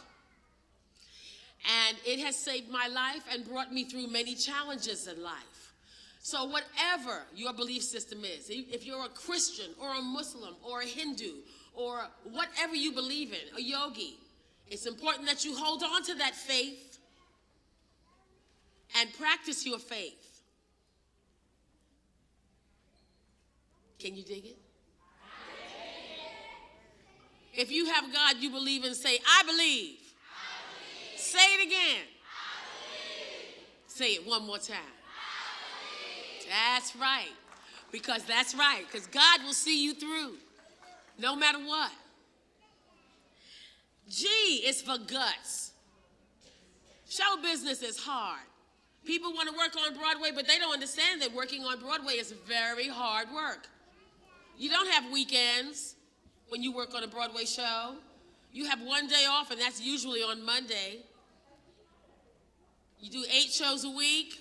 And it has saved my life and brought me through many challenges in life. So whatever your belief system is, if you're a Christian or a Muslim or a Hindu or whatever you believe in, a yogi, it's important that you hold on to that faith and practice your faith. Can you dig it? If you have God you believe in, say, I believe. Say it again. Say it one more time. That's right. Because that's right. Because God will see you through no matter what. G is for guts. Show business is hard. People want to work on Broadway, but they don't understand that working on Broadway is very hard work. You don't have weekends when you work on a Broadway show. You have one day off, and that's usually on Monday. You do 8 shows a week,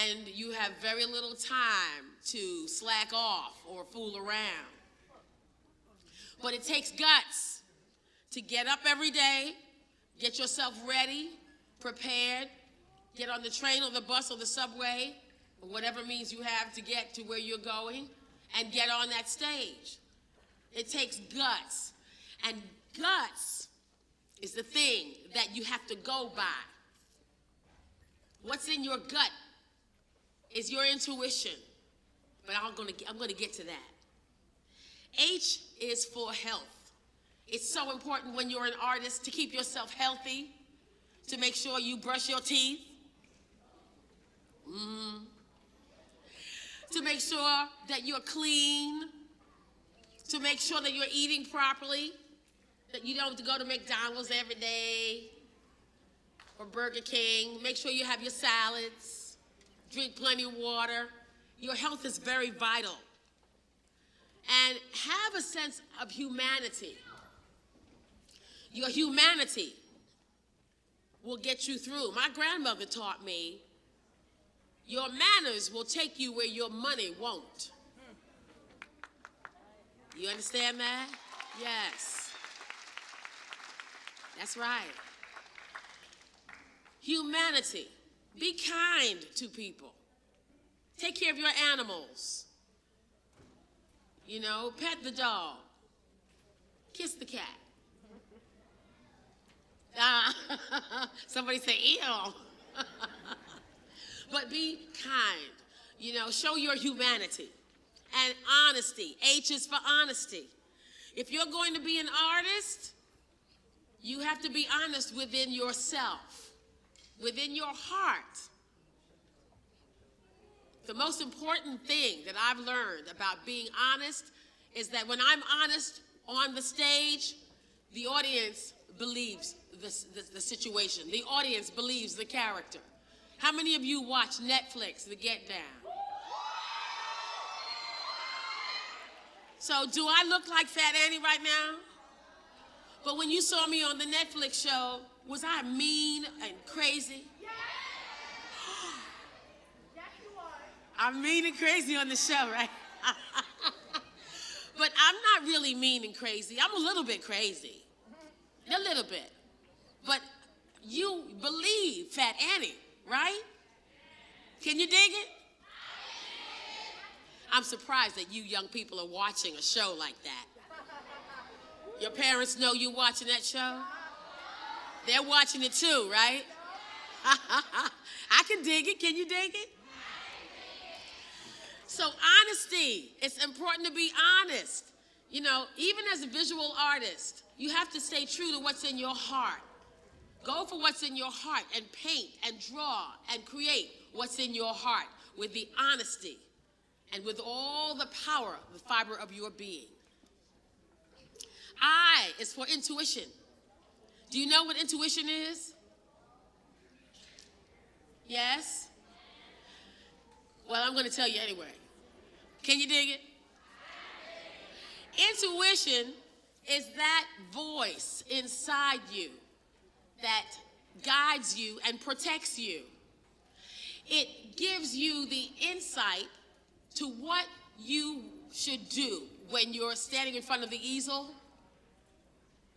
and you have very little time to slack off or fool around. But it takes guts to get up every day, get yourself ready, prepared, get on the train or the bus or the subway, or whatever means you have to get to where you're going, and get on that stage. It takes guts. And guts is the thing that you have to go by. What's in your gut is your intuition. But I'm going to get to that. H is for health. It's so important when you're an artist to keep yourself healthy, to make sure you brush your teeth, to make sure that you're clean, to make sure that you're eating properly, that you don't have to go to McDonald's every day or Burger King. Make sure you have your salads, drink plenty of water. Your health is very vital. And have a sense of humanity. Your humanity will get you through. My grandmother taught me, your manners will take you where your money won't. You understand that? Yes. That's right. Humanity. Be kind to people. Take care of your animals. You know, pet the dog. Kiss the cat. Somebody say, ew. But be kind. You know, show your humanity. And honesty. H is for honesty. If you're going to be an artist, you have to be honest within yourself, within your heart. The most important thing that I've learned about being honest is that when I'm honest on the stage, the audience believes the situation. The audience believes the character. How many of you watch Netflix, The Get Down? So do I look like Fat Annie right now? But when you saw me on the Netflix show, was I mean and crazy? Yes. Yes, you are. I'm mean and crazy on the show, right? But I'm not really mean and crazy. I'm a little bit crazy. A little bit. But you believe Fat Annie, right? Can you dig it? I'm surprised that you young people are watching a show like that. Your parents know you're watching that show? They're watching it too, right? I can dig it. Can you dig it? So honesty, it's important to be honest. You know, even as a visual artist, you have to stay true to what's in your heart. Go for what's in your heart and paint and draw and create what's in your heart with the honesty and with all the power, the fiber of your being. I is for intuition. Do you know what intuition is? Yes? Well, I'm going to tell you anyway. Can you dig it? Intuition is that voice inside you that guides you and protects you. it gives you the insight to what you should do when you're standing in front of the easel,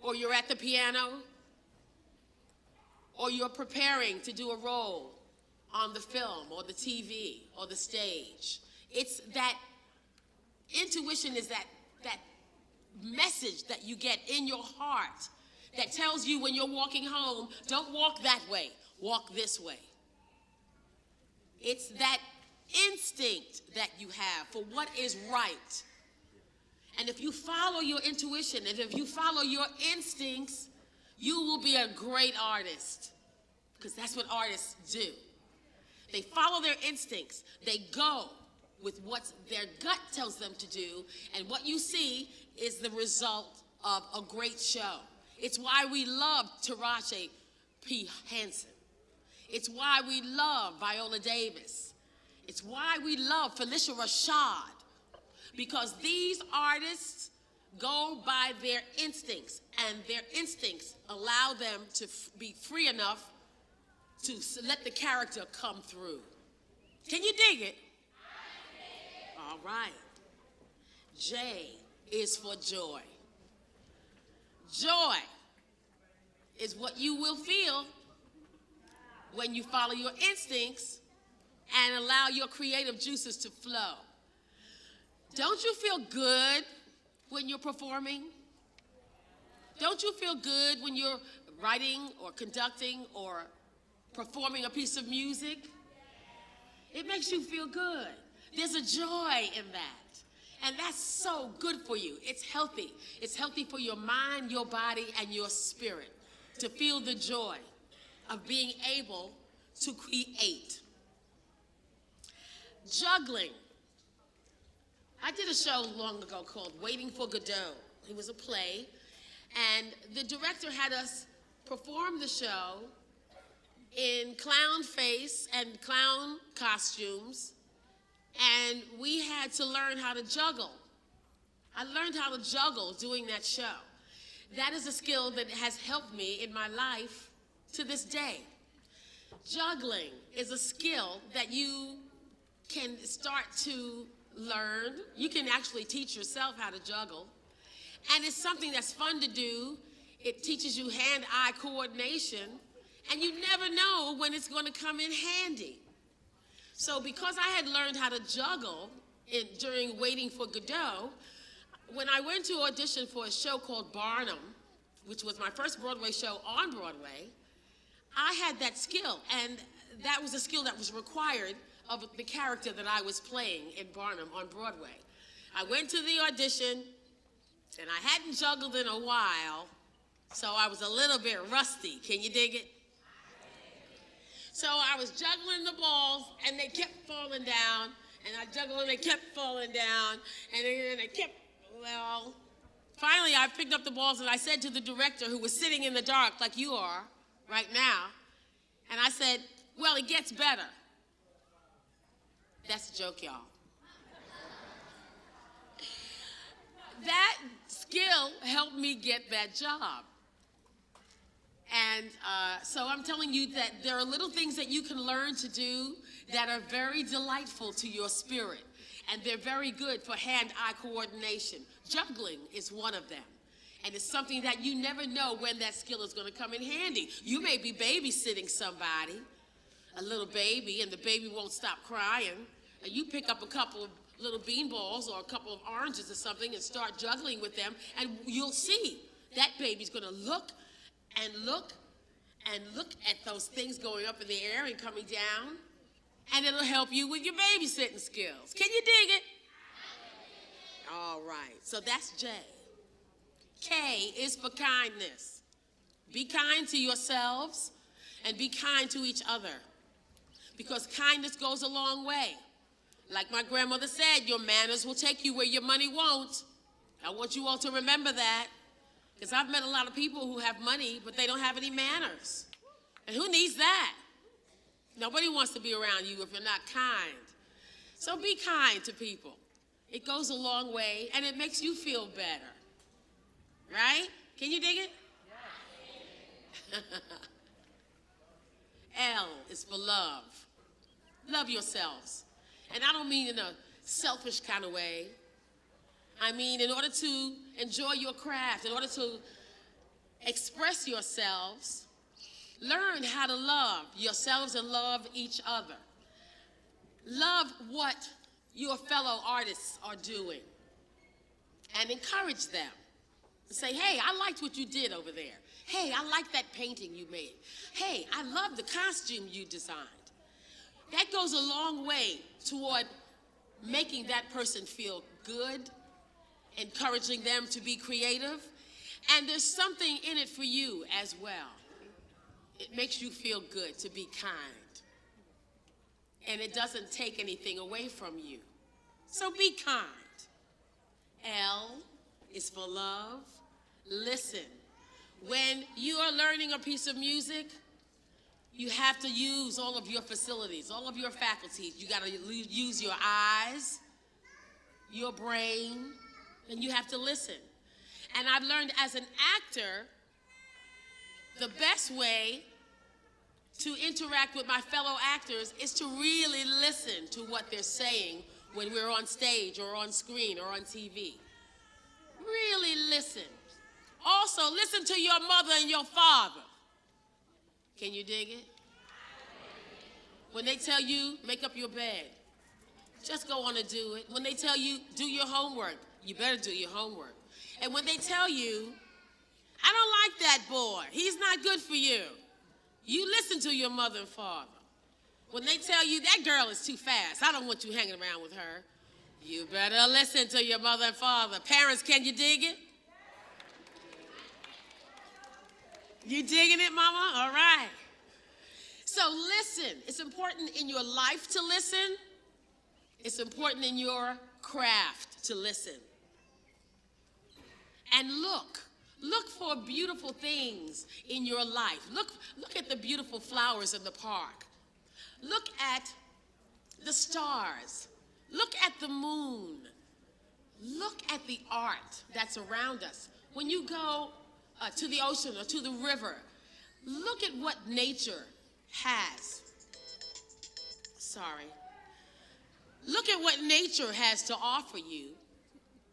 or you're at the piano, or you're preparing to do a role on the film or the TV or the stage. It's that intuition is that message that you get in your heart that tells you when you're walking home, don't walk that way, walk this way. It's that instinct that you have for what is right. And if you follow your intuition and if you follow your instincts, you will be a great artist, because that's what artists do. They follow their instincts. They go with what their gut tells them to do, and what you see is the result of a great show. It's why we love Taraji P. Henson. It's why we love Viola Davis. It's why we love Felicia Rashad, because these artists go by their instincts, and their instincts allow them to be free enough to let the character come through. Can you dig it? All right. J is for joy. Joy is what you will feel when you follow your instincts and allow your creative juices to flow. Don't you feel good when you're performing? Don't you feel good when you're writing or conducting or performing a piece of music? It makes you feel good. There's a joy in that. And that's so good for you. It's healthy. It's healthy for your mind, your body, and your spirit to feel the joy of being able to create. Juggling. I did a show long ago called Waiting for Godot. It was a play, and the director had us perform the show in clown face and clown costumes, and we had to learn how to juggle. I learned how to juggle doing that show. That is a skill that has helped me in my life to this day. Juggling is a skill that you can start to learn. You can actually teach yourself how to juggle. And it's something that's fun to do. It teaches you hand-eye coordination, and you never know when it's going to come in handy. So because I had learned how to juggle during Waiting for Godot, when I went to audition for a show called Vernon, which was my first Broadway show on Broadway, I had that skill, and that was a skill that was required of the character that I was playing in Vernon on Broadway. I went to the audition, and I hadn't juggled in a while, so I was a little bit rusty. Can you dig it? So I was juggling the balls, and they kept falling down, and I juggled, and they kept falling down, and then they kept, well, finally I picked up the balls, and I said to the director, who was sitting in the dark like you are right now, and I said, well, it gets better. That's a joke, y'all. That skill helped me get that job. And so I'm telling you that there are little things that you can learn to do that are very delightful to your spirit. And they're very good for hand-eye coordination. Juggling is one of them. And it's something that you never know when that skill is going to come in handy. You may be babysitting somebody, a little baby, and the baby won't stop crying. And you pick up a couple of little bean balls or a couple of oranges or something and start juggling with them, and you'll see that baby's going to look and look and look at those things going up in the air and coming down, and it'll help you with your babysitting skills. Can you dig it? All right, so that's J. K is for kindness. Be kind to yourselves and be kind to each other, because kindness goes a long way. Like my grandmother said, your manners will take you where your money won't. I want you all to remember that, because I've met a lot of people who have money, but they don't have any manners. And who needs that? Nobody wants to be around you if you're not kind. So be kind to people. It goes a long way, and it makes you feel better. Right? Can you dig it? Yeah. L is for love. Love yourselves. And I don't mean in a selfish kind of way. I mean, in order to enjoy your craft, in order to express yourselves, learn how to love yourselves and love each other. Love what your fellow artists are doing and encourage them. Say, hey, I liked what you did over there. Hey, I like that painting you made. Hey, I love the costume you designed. That goes a long way toward making that person feel good, encouraging them to be creative, and there's something in it for you as well. It makes you feel good to be kind, and it doesn't take anything away from you. So be kind. L is for love. Listen. When you are learning a piece of music, you have to use all of your facilities, all of your faculties. You got to use your eyes, your brain, and you have to listen. And I've learned as an actor, the best way to interact with my fellow actors is to really listen to what they're saying when we're on stage or on screen or on TV. Really listen. Also, listen to your mother and your father. Can you dig it? When they tell you, make up your bed, just go on and do it. When they tell you, do your homework, you better do your homework. And when they tell you, I don't like that boy, he's not good for you, you listen to your mother and father. When they tell you, that girl is too fast, I don't want you hanging around with her, you better listen to your mother and father. Parents, can you dig it? You digging it, mama? All right. So listen. It's important in your life to listen. It's important in your craft to listen. And look for beautiful things in your life. Look at the beautiful flowers in the park. Look at the stars. Look at the moon. Look at the art that's around us. When you go to the ocean or to the river, look at what nature has. Look at what nature has to offer you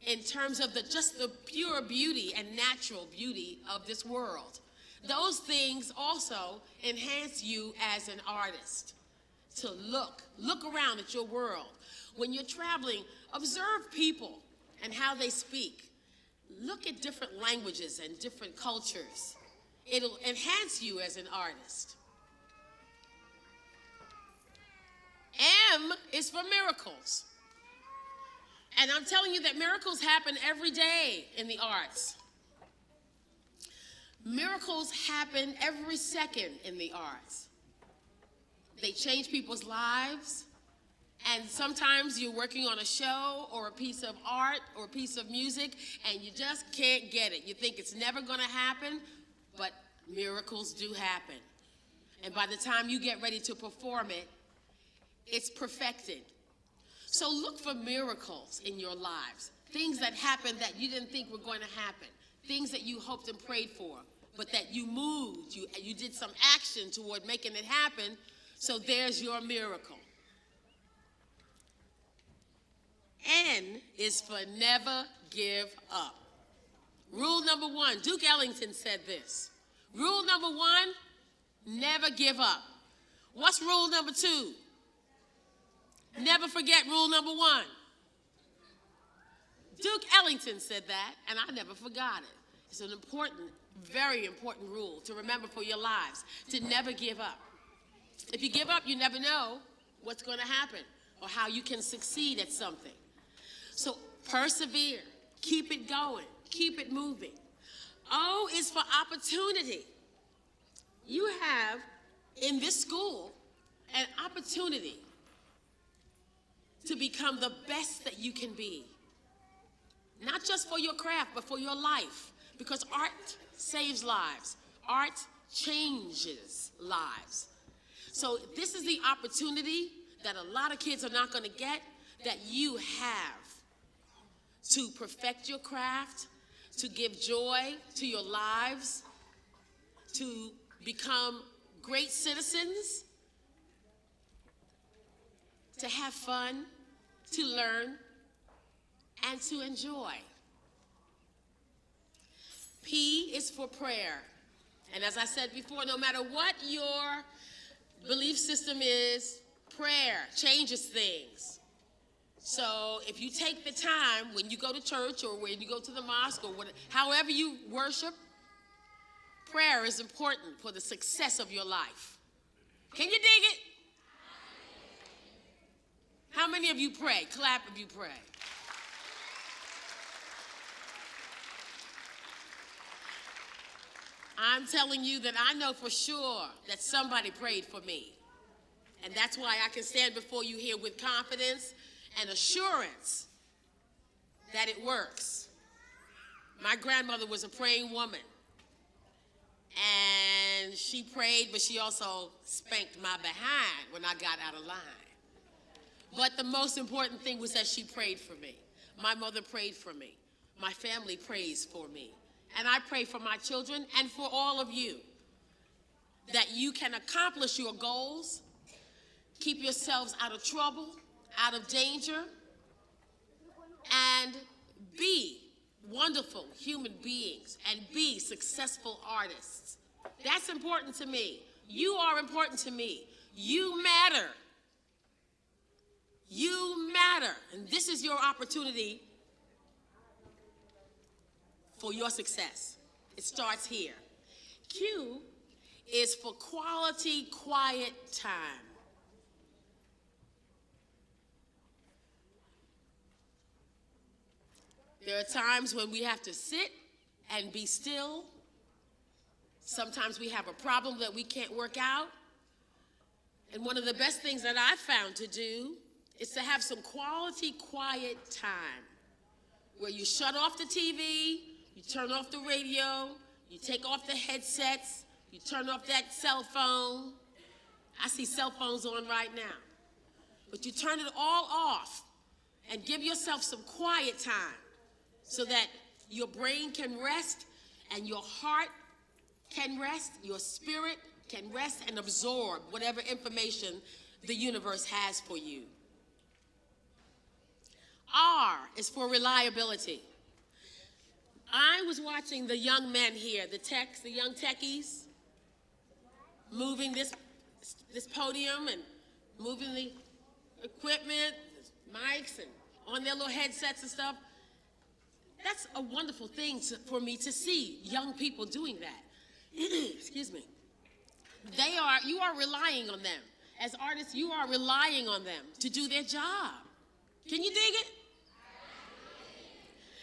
in terms of just the pure beauty and natural beauty of this world. Those things also enhance you as an artist. To look around at your world. When you're traveling, observe people and how they speak. Look at different languages and different cultures. It'll enhance you as an artist. M is for miracles. And I'm telling you that miracles happen every day in the arts. Miracles happen every second in the arts. They change people's lives. And sometimes you're working on a show or a piece of art or a piece of music and you just can't get it. You think it's never going to happen, but miracles do happen. And by the time you get ready to perform it, it's perfected. So look for miracles in your lives. Things that happened that you didn't think were going to happen. Things that you hoped and prayed for, but that you moved. You did some action toward making it happen. So there's your miracle. N is for never give up. Rule number 1, Duke Ellington said this. Rule number 1, never give up. What's rule number 2? Never forget rule number 1. Duke Ellington said that, and I never forgot it. It's an important, very important rule to remember for your lives, to never give up. If you give up, you never know what's going to happen or how you can succeed at something. So persevere, keep it going, keep it moving. O is for opportunity. You have, in this school, an opportunity to become the best that you can be. Not just for your craft, but for your life. Because art saves lives. Art changes lives. So this is the opportunity that a lot of kids are not going to get, that you have to perfect your craft, to give joy to your lives, to become great citizens, to have fun, to learn, and to enjoy. P is for prayer. And as I said before, no matter what your belief system is, prayer changes things. So if you take the time when you go to church or when you go to the mosque or however you worship, prayer is important for the success of your life. Can you dig it? How many of you pray? Clap if you pray. I'm telling you that I know for sure that somebody prayed for me. And that's why I can stand before you here with confidence and assurance that it works. My grandmother was a praying woman. And she prayed, but she also spanked my behind when I got out of line. But the most important thing was that she prayed for me. My mother prayed for me. My family prays for me. And I pray for my children and for all of you that you can accomplish your goals, keep yourselves out of trouble, out of danger, and be wonderful human beings and be successful artists. That's important to me. You are important to me. You matter. You matter. And this is your opportunity for your success. It starts here. Q is for quality, quiet time. There are times when we have to sit and be still. Sometimes we have a problem that we can't work out. And one of the best things that I've found to do is to have some quality, quiet time where you shut off the TV, you turn off the radio, you take off the headsets, you turn off that cell phone. I see cell phones on right now. But you turn it all off and give yourself some quiet time so that your brain can rest and your heart can rest, your spirit can rest and absorb whatever information the universe has for you. R is for reliability. I was watching the young men here, the young techies, moving this podium and moving the equipment, mics, and on their little headsets and stuff. That's a wonderful thing for me to see young people doing that. Excuse me. You are relying on them. As artists, you are relying on them to do their job. Can you dig it?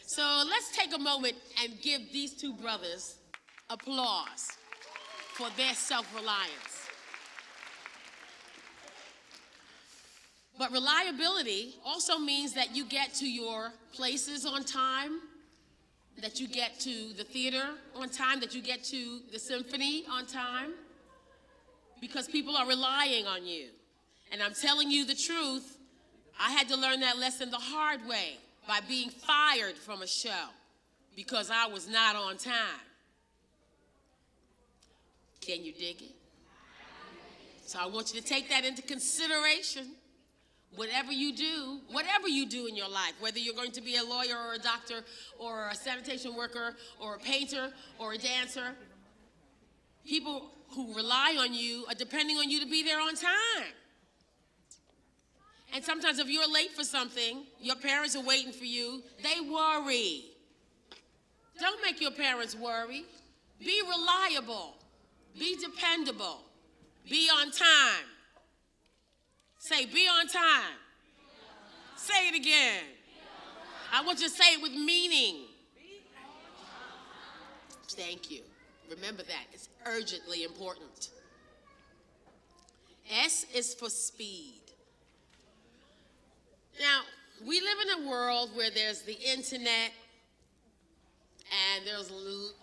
So let's take a moment and give these two brothers applause for their self-reliance. But reliability also means that you get to your places on time, that you get to the theater on time, that you get to the symphony on time, because people are relying on you. And I'm telling you the truth, I had to learn that lesson the hard way by being fired from a show because I was not on time. Can you dig it? So I want you to take that into consideration. Whatever you do in your life, whether you're going to be a lawyer or a doctor or a sanitation worker or a painter or a dancer, people who rely on you are depending on you to be there on time. And sometimes if you're late for something, your parents are waiting for you, they worry. Don't make your parents worry. Be reliable. Be dependable. Be on time. Say, be on time. Say it again. I want you to say it with meaning. Thank you. Remember that. It's urgently important. S is for speed. Now, we live in a world where there's the internet and there's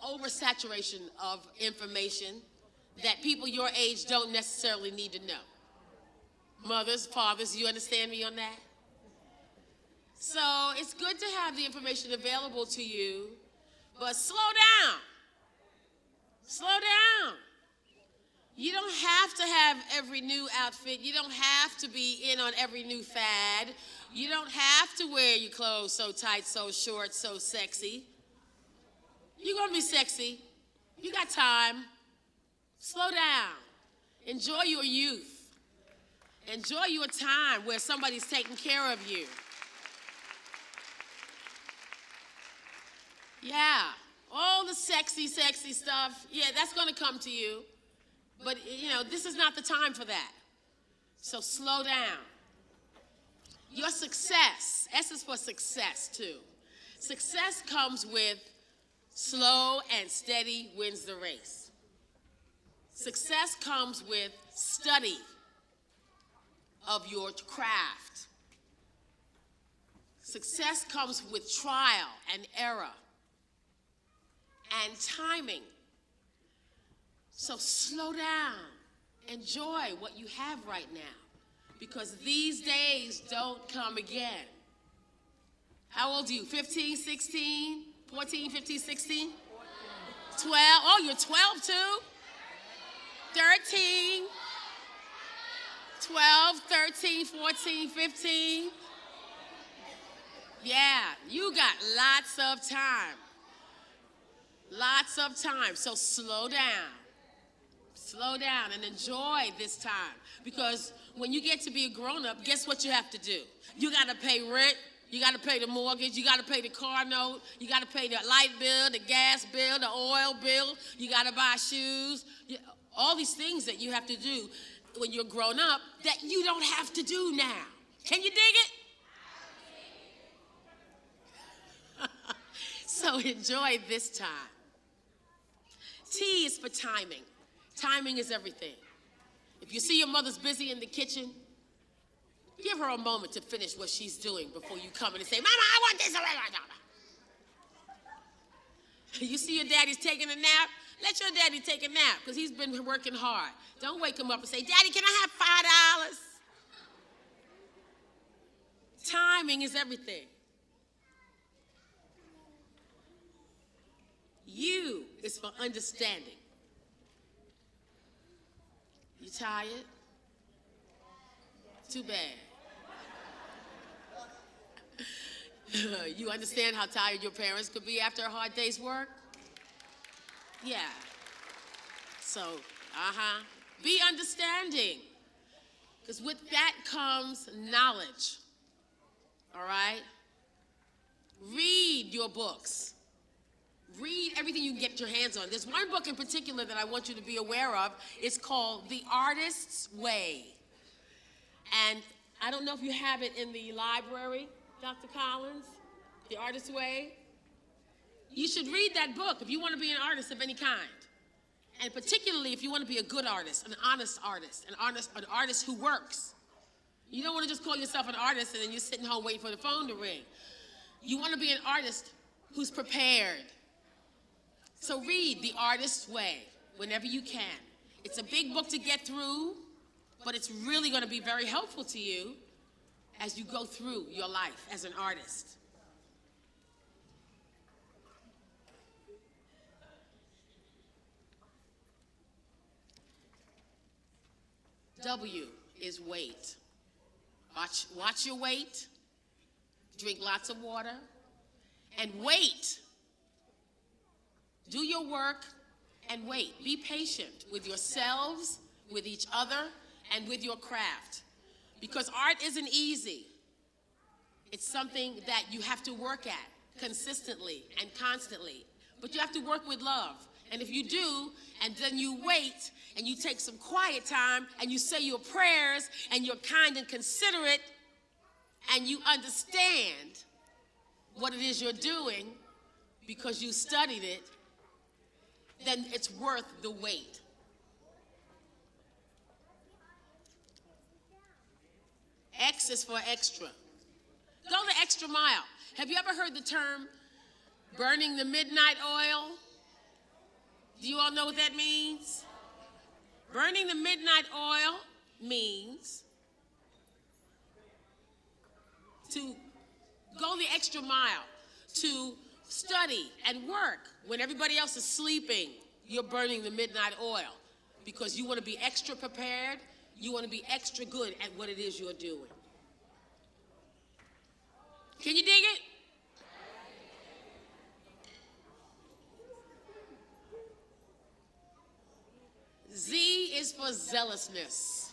oversaturation of information that people your age don't necessarily need to know. Mothers, fathers, you understand me on that? So it's good to have the information available to you, but slow down. Slow down. You don't have to have every new outfit. You don't have to be in on every new fad. You don't have to wear your clothes so tight, so short, so sexy. You're going to be sexy. You got time. Slow down. Enjoy your youth. Enjoy your time where somebody's taking care of you. Yeah, all the sexy stuff, yeah, that's going to come to you. But, this is not the time for that. So slow down. Your success, S is for success, too. Success comes with slow and steady wins the race. Success comes with study of your craft. Success comes with trial and error and timing. So slow down. Enjoy what you have right now, because these days don't come again. How old are you? 15, 16, 14, 15, 16? 12. Oh, you're 12 too? 13, 12, 13, 14, 15. Yeah, you got lots of time. Lots of time. So slow down. Slow down and enjoy this time. Because when you get to be a grown-up, guess what you have to do? You got to pay rent. You got to pay the mortgage. You got to pay the car note. You got to pay the light bill, the gas bill, the oil bill. You got to buy shoes. All these things that you have to do when you're grown up that you don't have to do now. Can you dig it? So enjoy this time. T is for timing. Timing is everything. If you see your mother's busy in the kitchen, give her a moment to finish what she's doing before you come in and say, Mama, I want this. You see your daddy's taking a nap? Let your daddy take a nap, because he's been working hard. Don't wake him up and say, Daddy, can I have $5? Timing is everything. U is for understanding. You tired? Too bad. You understand how tired your parents could be after a hard day's work? Yeah. So, be understanding. Because with that comes knowledge. All right? Read your books. Read everything you can get your hands on. There's one book in particular that I want you to be aware of. It's called The Artist's Way. And I don't know if you have it in the library, Dr. Collins, The Artist's Way. You should read that book if you want to be an artist of any kind. And particularly if you want to be a good artist, an honest artist, an artist who works. You don't want to just call yourself an artist and then you're sitting home waiting for the phone to ring. You want to be an artist who's prepared. So read The Artist's Way whenever you can. It's a big book to get through, but it's really going to be very helpful to you as you go through your life as an artist. W is wait. Watch your weight. Drink lots of water. And wait. Do your work and wait. Be patient with yourselves, with each other, and with your craft. Because art isn't easy. It's something that you have to work at consistently and constantly. But you have to work with love. And if you do, and then you wait, and you take some quiet time, and you say your prayers, and you're kind and considerate, and you understand what it is you're doing because you studied it, then it's worth the wait. X is for extra. Go the extra mile. Have you ever heard the term burning the midnight oil? Do you all know what that means? Burning the midnight oil means to go the extra mile, to study and work when everybody else is sleeping. You're burning the midnight oil. because you want to be extra prepared. You want to be extra good at what it is you're doing. Can you dig it? Z is for zealousness.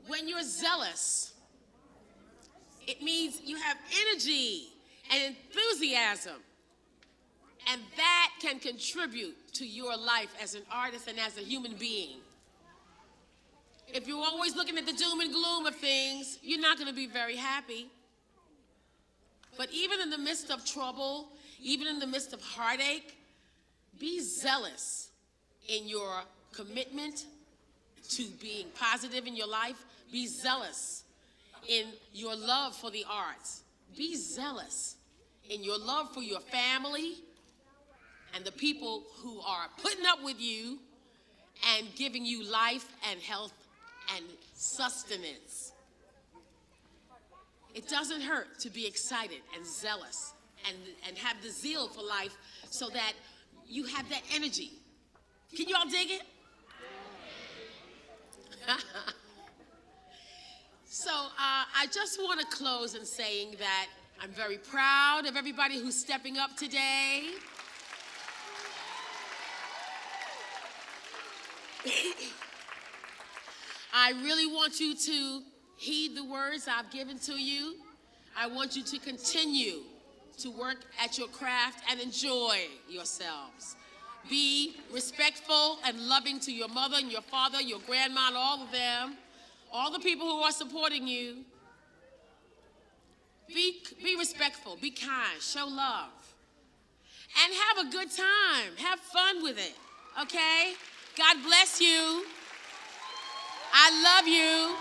When you're zealous, it means you have energy and enthusiasm. And that can contribute to your life as an artist and as a human being. If you're always looking at the doom and gloom of things, you're not going to be very happy. But even in the midst of trouble, even in the midst of heartache, be zealous in your commitment to being positive in your life. Be zealous in your love for the arts. Be zealous in your love for your family and the people who are putting up with you and giving you life and health and sustenance. It doesn't hurt to be excited and zealous and have the zeal for life so that you have that energy. Can you all dig it? So I just want to close in saying that I'm very proud of everybody who's stepping up today. I really want you to heed the words I've given to you. I want you to continue to work at your craft and enjoy yourselves. Be respectful and loving to your mother and your father, your grandma, and all of them, all the people who are supporting you. Be respectful, be kind, show love, and have a good time. Have fun with it, okay? God bless you. I love you.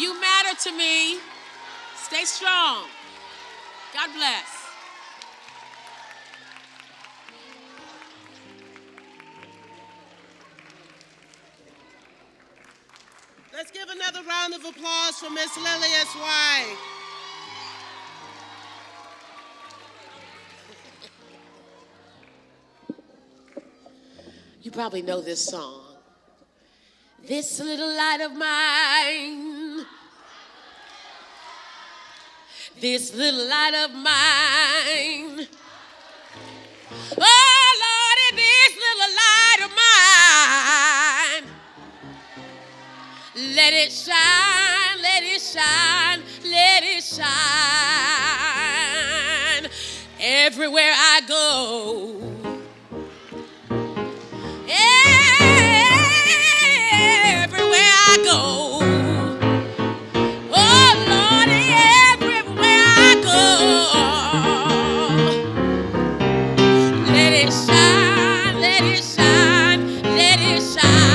You matter to me. Stay strong. God bless. Let's give another round of applause for Miss Lillias White. You probably know this song. This little light of mine, this little light of mine. Oh, Lord, this little light of mine. Let it shine, let it shine, let it shine. Everywhere I go. Everywhere I go, oh Lord, everywhere I go, let it shine, let it shine, let it shine.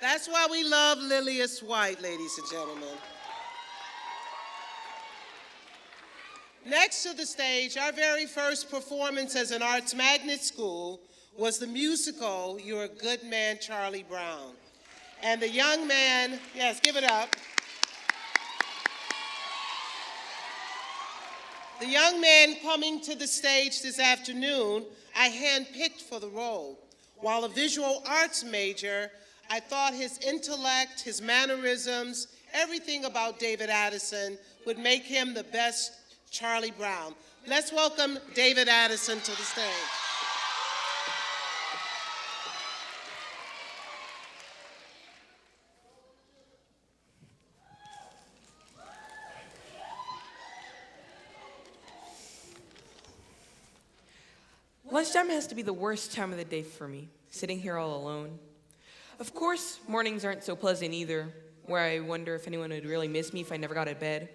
That's why we love Lillias White, ladies and gentlemen. Next to the stage, our very first performance as an arts magnet school was the musical You're a Good Man, Charlie Brown. And the young man, yes, give it up. The young man coming to the stage this afternoon, I handpicked for the role. While a visual arts major, I thought his intellect, his mannerisms, everything about David Addison would make him the best Charlie Brown. Let's welcome David Addison to the stage. Lunchtime has to be the worst time of the day for me, sitting here all alone. Of course, mornings aren't so pleasant either, where I wonder if anyone would really miss me if I never got out of bed.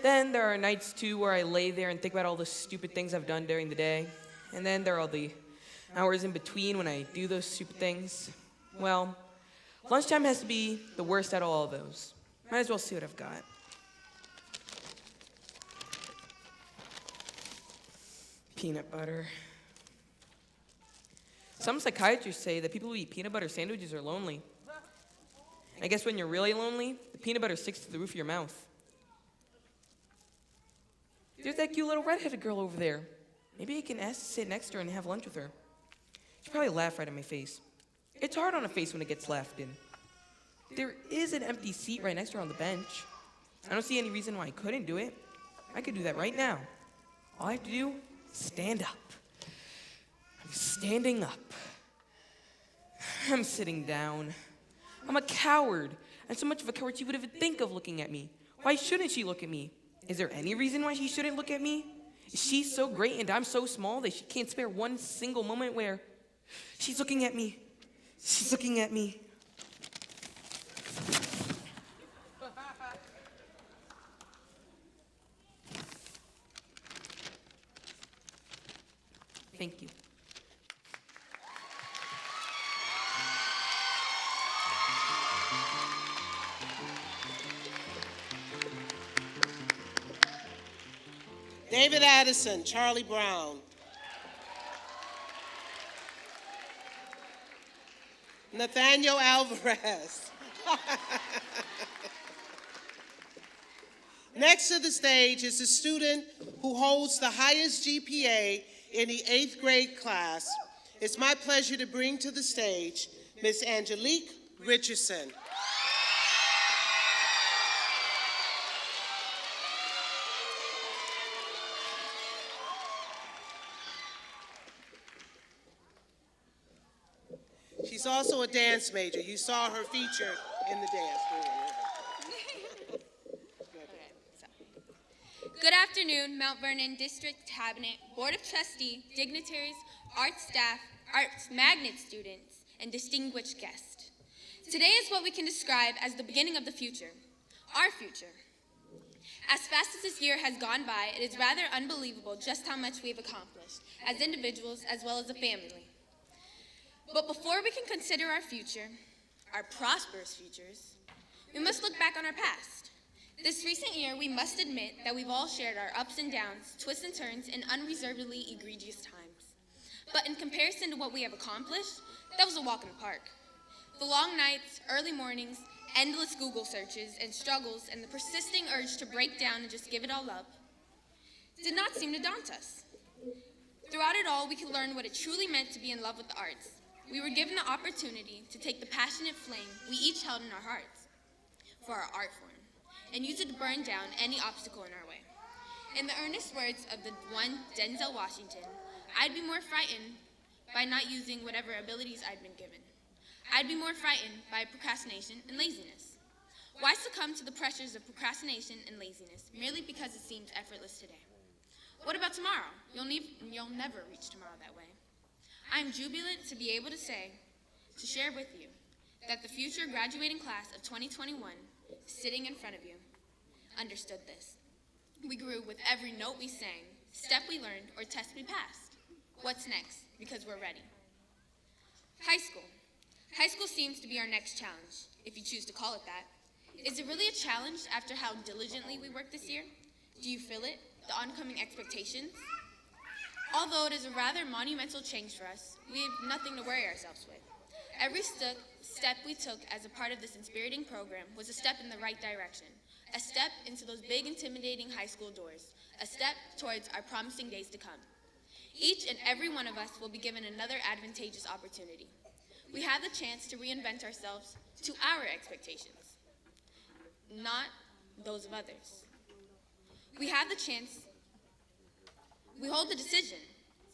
Then there are nights, too, where I lay there and think about all the stupid things I've done during the day. And then there are all the hours in between when I do those stupid things. Well, lunchtime has to be the worst out of all of those. Might as well see what I've got. Peanut butter. Some psychiatrists say that people who eat peanut butter sandwiches are lonely. I guess when you're really lonely, the peanut butter sticks to the roof of your mouth. There's that cute little redheaded girl over there. Maybe I can ask to sit next to her and have lunch with her. She'll probably laugh right in my face. It's hard on a face when it gets laughed in. There is an empty seat right next to her on the bench. I don't see any reason why I couldn't do it. I could do that right now. All I have to do is stand up. I'm standing up. I'm sitting down. I'm a coward. I'm so much of a coward she would even think of looking at me. Why shouldn't she look at me? Is there any reason why she shouldn't look at me? Is she so great and I'm so small that she can't spare one single moment where she's looking at me? She's looking at me. Thank you. David Addison, Charlie Brown. Nathaniel Alvarez. Next to the stage is the student who holds the highest GPA in the 8th grade class. It's my pleasure to bring to the stage Miss Angelique Richardson. She's also a dance major. You saw her featured in the dance. Good afternoon, Mount Vernon District Cabinet, Board of Trustees, dignitaries, art staff, arts magnet students, and distinguished guests. Today is what we can describe as the beginning of the future, our future. As fast as this year has gone by, it is rather unbelievable just how much we've accomplished, as individuals as well as a family. But before we can consider our future, our prosperous futures, we must look back on our past. This recent year, we must admit that we've all shared our ups and downs, twists and turns, and unreservedly egregious times. But in comparison to what we have accomplished, that was a walk in the park. The long nights, early mornings, endless Google searches and struggles, and the persisting urge to break down and just give it all up did not seem to daunt us. Throughout it all, we could learn what it truly meant to be in love with the arts. We were given the opportunity to take the passionate flame we each held in our hearts for our art form and use it to burn down any obstacle in our way. In the earnest words of the one Denzel Washington, I'd be more frightened by not using whatever abilities I'd been given. I'd be more frightened by procrastination and laziness. Why succumb to the pressures of procrastination and laziness merely because it seems effortless today? What about tomorrow? You'll never reach tomorrow that way. I am jubilant to be able to share with you, that the future graduating class of 2021, sitting in front of you, understood this. We grew with every note we sang, step we learned, or test we passed. What's next? Because we're ready. High school. High school seems to be our next challenge, if you choose to call it that. Is it really a challenge after how diligently we worked this year? Do you feel it? The oncoming expectations? Although it is a rather monumental change for us, we have nothing to worry ourselves with. Every step we took as a part of this inspiriting program was a step in the right direction, a step into those big, intimidating high school doors, a step towards our promising days to come. Each and every one of us will be given another advantageous opportunity. We have the chance to reinvent ourselves to our expectations, not those of others. We hold the decision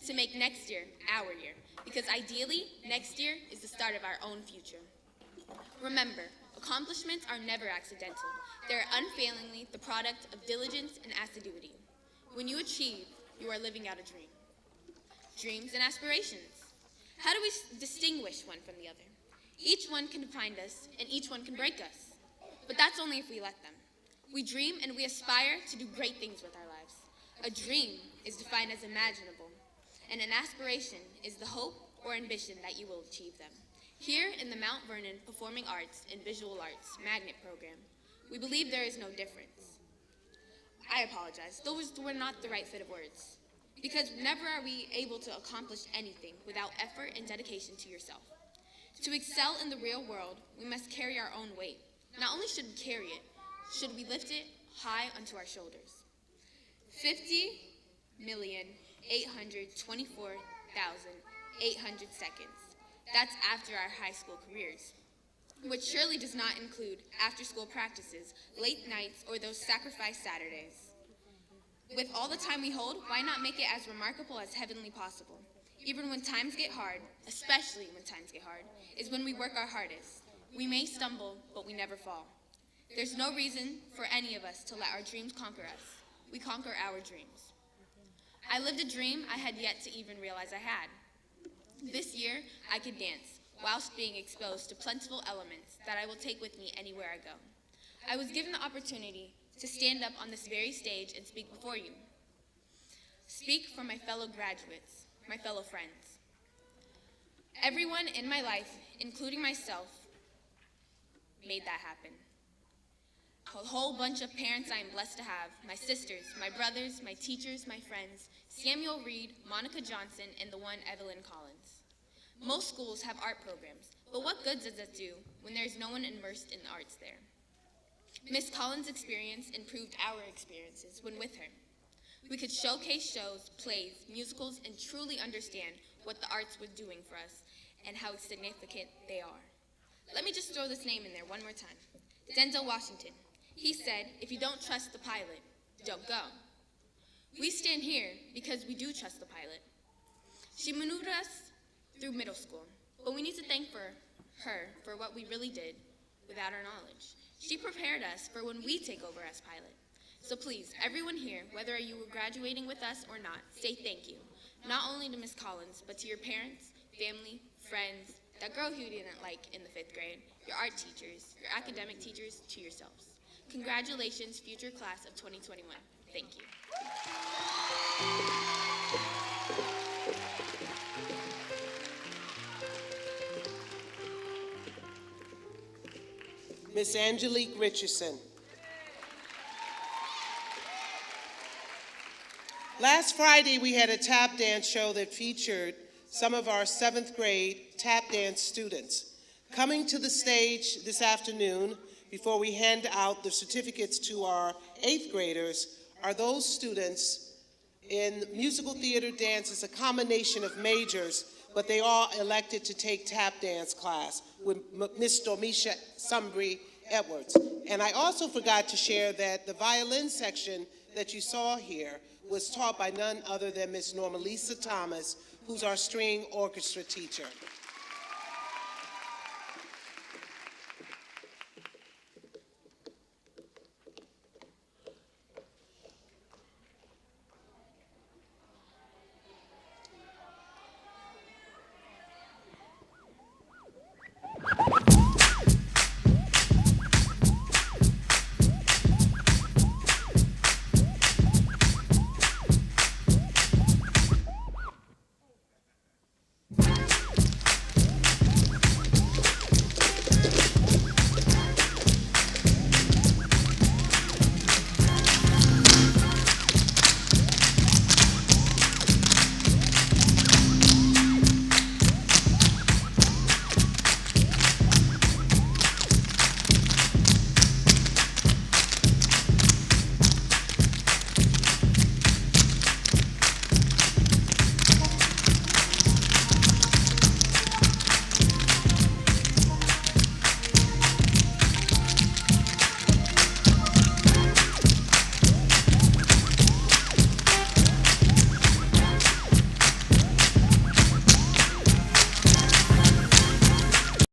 to make next year our year, because ideally, next year is the start of our own future. Remember, accomplishments are never accidental. They are unfailingly the product of diligence and assiduity. When you achieve, you are living out a dream. Dreams and aspirations. How do we distinguish one from the other? Each one can define us, and each one can break us. But that's only if we let them. We dream and we aspire to do great things with our lives. A dream is defined as imaginable, and an aspiration is the hope or ambition that you will achieve them. Here in the Mount Vernon Performing Arts and Visual Arts Magnet Program, we believe there is no difference. I apologize, those were not the right fit of words. Because never are we able to accomplish anything without effort and dedication to yourself. To excel in the real world, we must carry our own weight. Not only should we carry it, should we lift it high onto our shoulders. 50,824,800 seconds. That's after our high school careers, which surely does not include after-school practices, late nights, or those sacrifice Saturdays. With all the time we hold, why not make it as remarkable as heavenly possible? Even when times get hard, especially when times get hard, is when we work our hardest. We may stumble, but we never fall. There's no reason for any of us to let our dreams conquer us. We conquer our dreams. I lived a dream I had yet to even realize I had. This year, I could dance, whilst being exposed to plentiful elements that I will take with me anywhere I go. I was given the opportunity to stand up on this very stage and speak before you. Speak for my fellow graduates, my fellow friends. Everyone in my life, including myself, made that happen. A whole bunch of parents I am blessed to have, my sisters, my brothers, my teachers, my friends, Samuel Reed, Monica Johnson, and the one Evelyn Collins. Most schools have art programs, but what good does that do when there's no one immersed in the arts there? Miss Collins' experience improved our experiences when with her. We could showcase shows, plays, musicals, and truly understand what the arts were doing for us and how significant they are. Let me just throw this name in there one more time. Denzel Washington. He said, if you don't trust the pilot, don't go. We stand here because we do trust the pilot. She maneuvered us through middle school, but we need to thank her for what we really did without our knowledge. She prepared us for when we take over as pilot. So please, everyone here, whether you were graduating with us or not, say thank you. Not only to Miss Collins, but to your parents, family, friends, that girl who you didn't like in the 5th grade, your art teachers, your academic teachers, to yourselves. Congratulations, future class of 2021. Thank you. Miss Angelique Richardson. Last Friday, we had a tap dance show that featured some of our 7th grade tap dance students. Coming to the stage this afternoon, before we hand out the certificates to our 8th graders, are those students in musical theater dance. It's a combination of majors, but they all elected to take tap dance class with Miss Domisha Sumbry Edwards. And I also forgot to share that the violin section that you saw here was taught by none other than Miss Normalisa Thomas, who's our string orchestra teacher.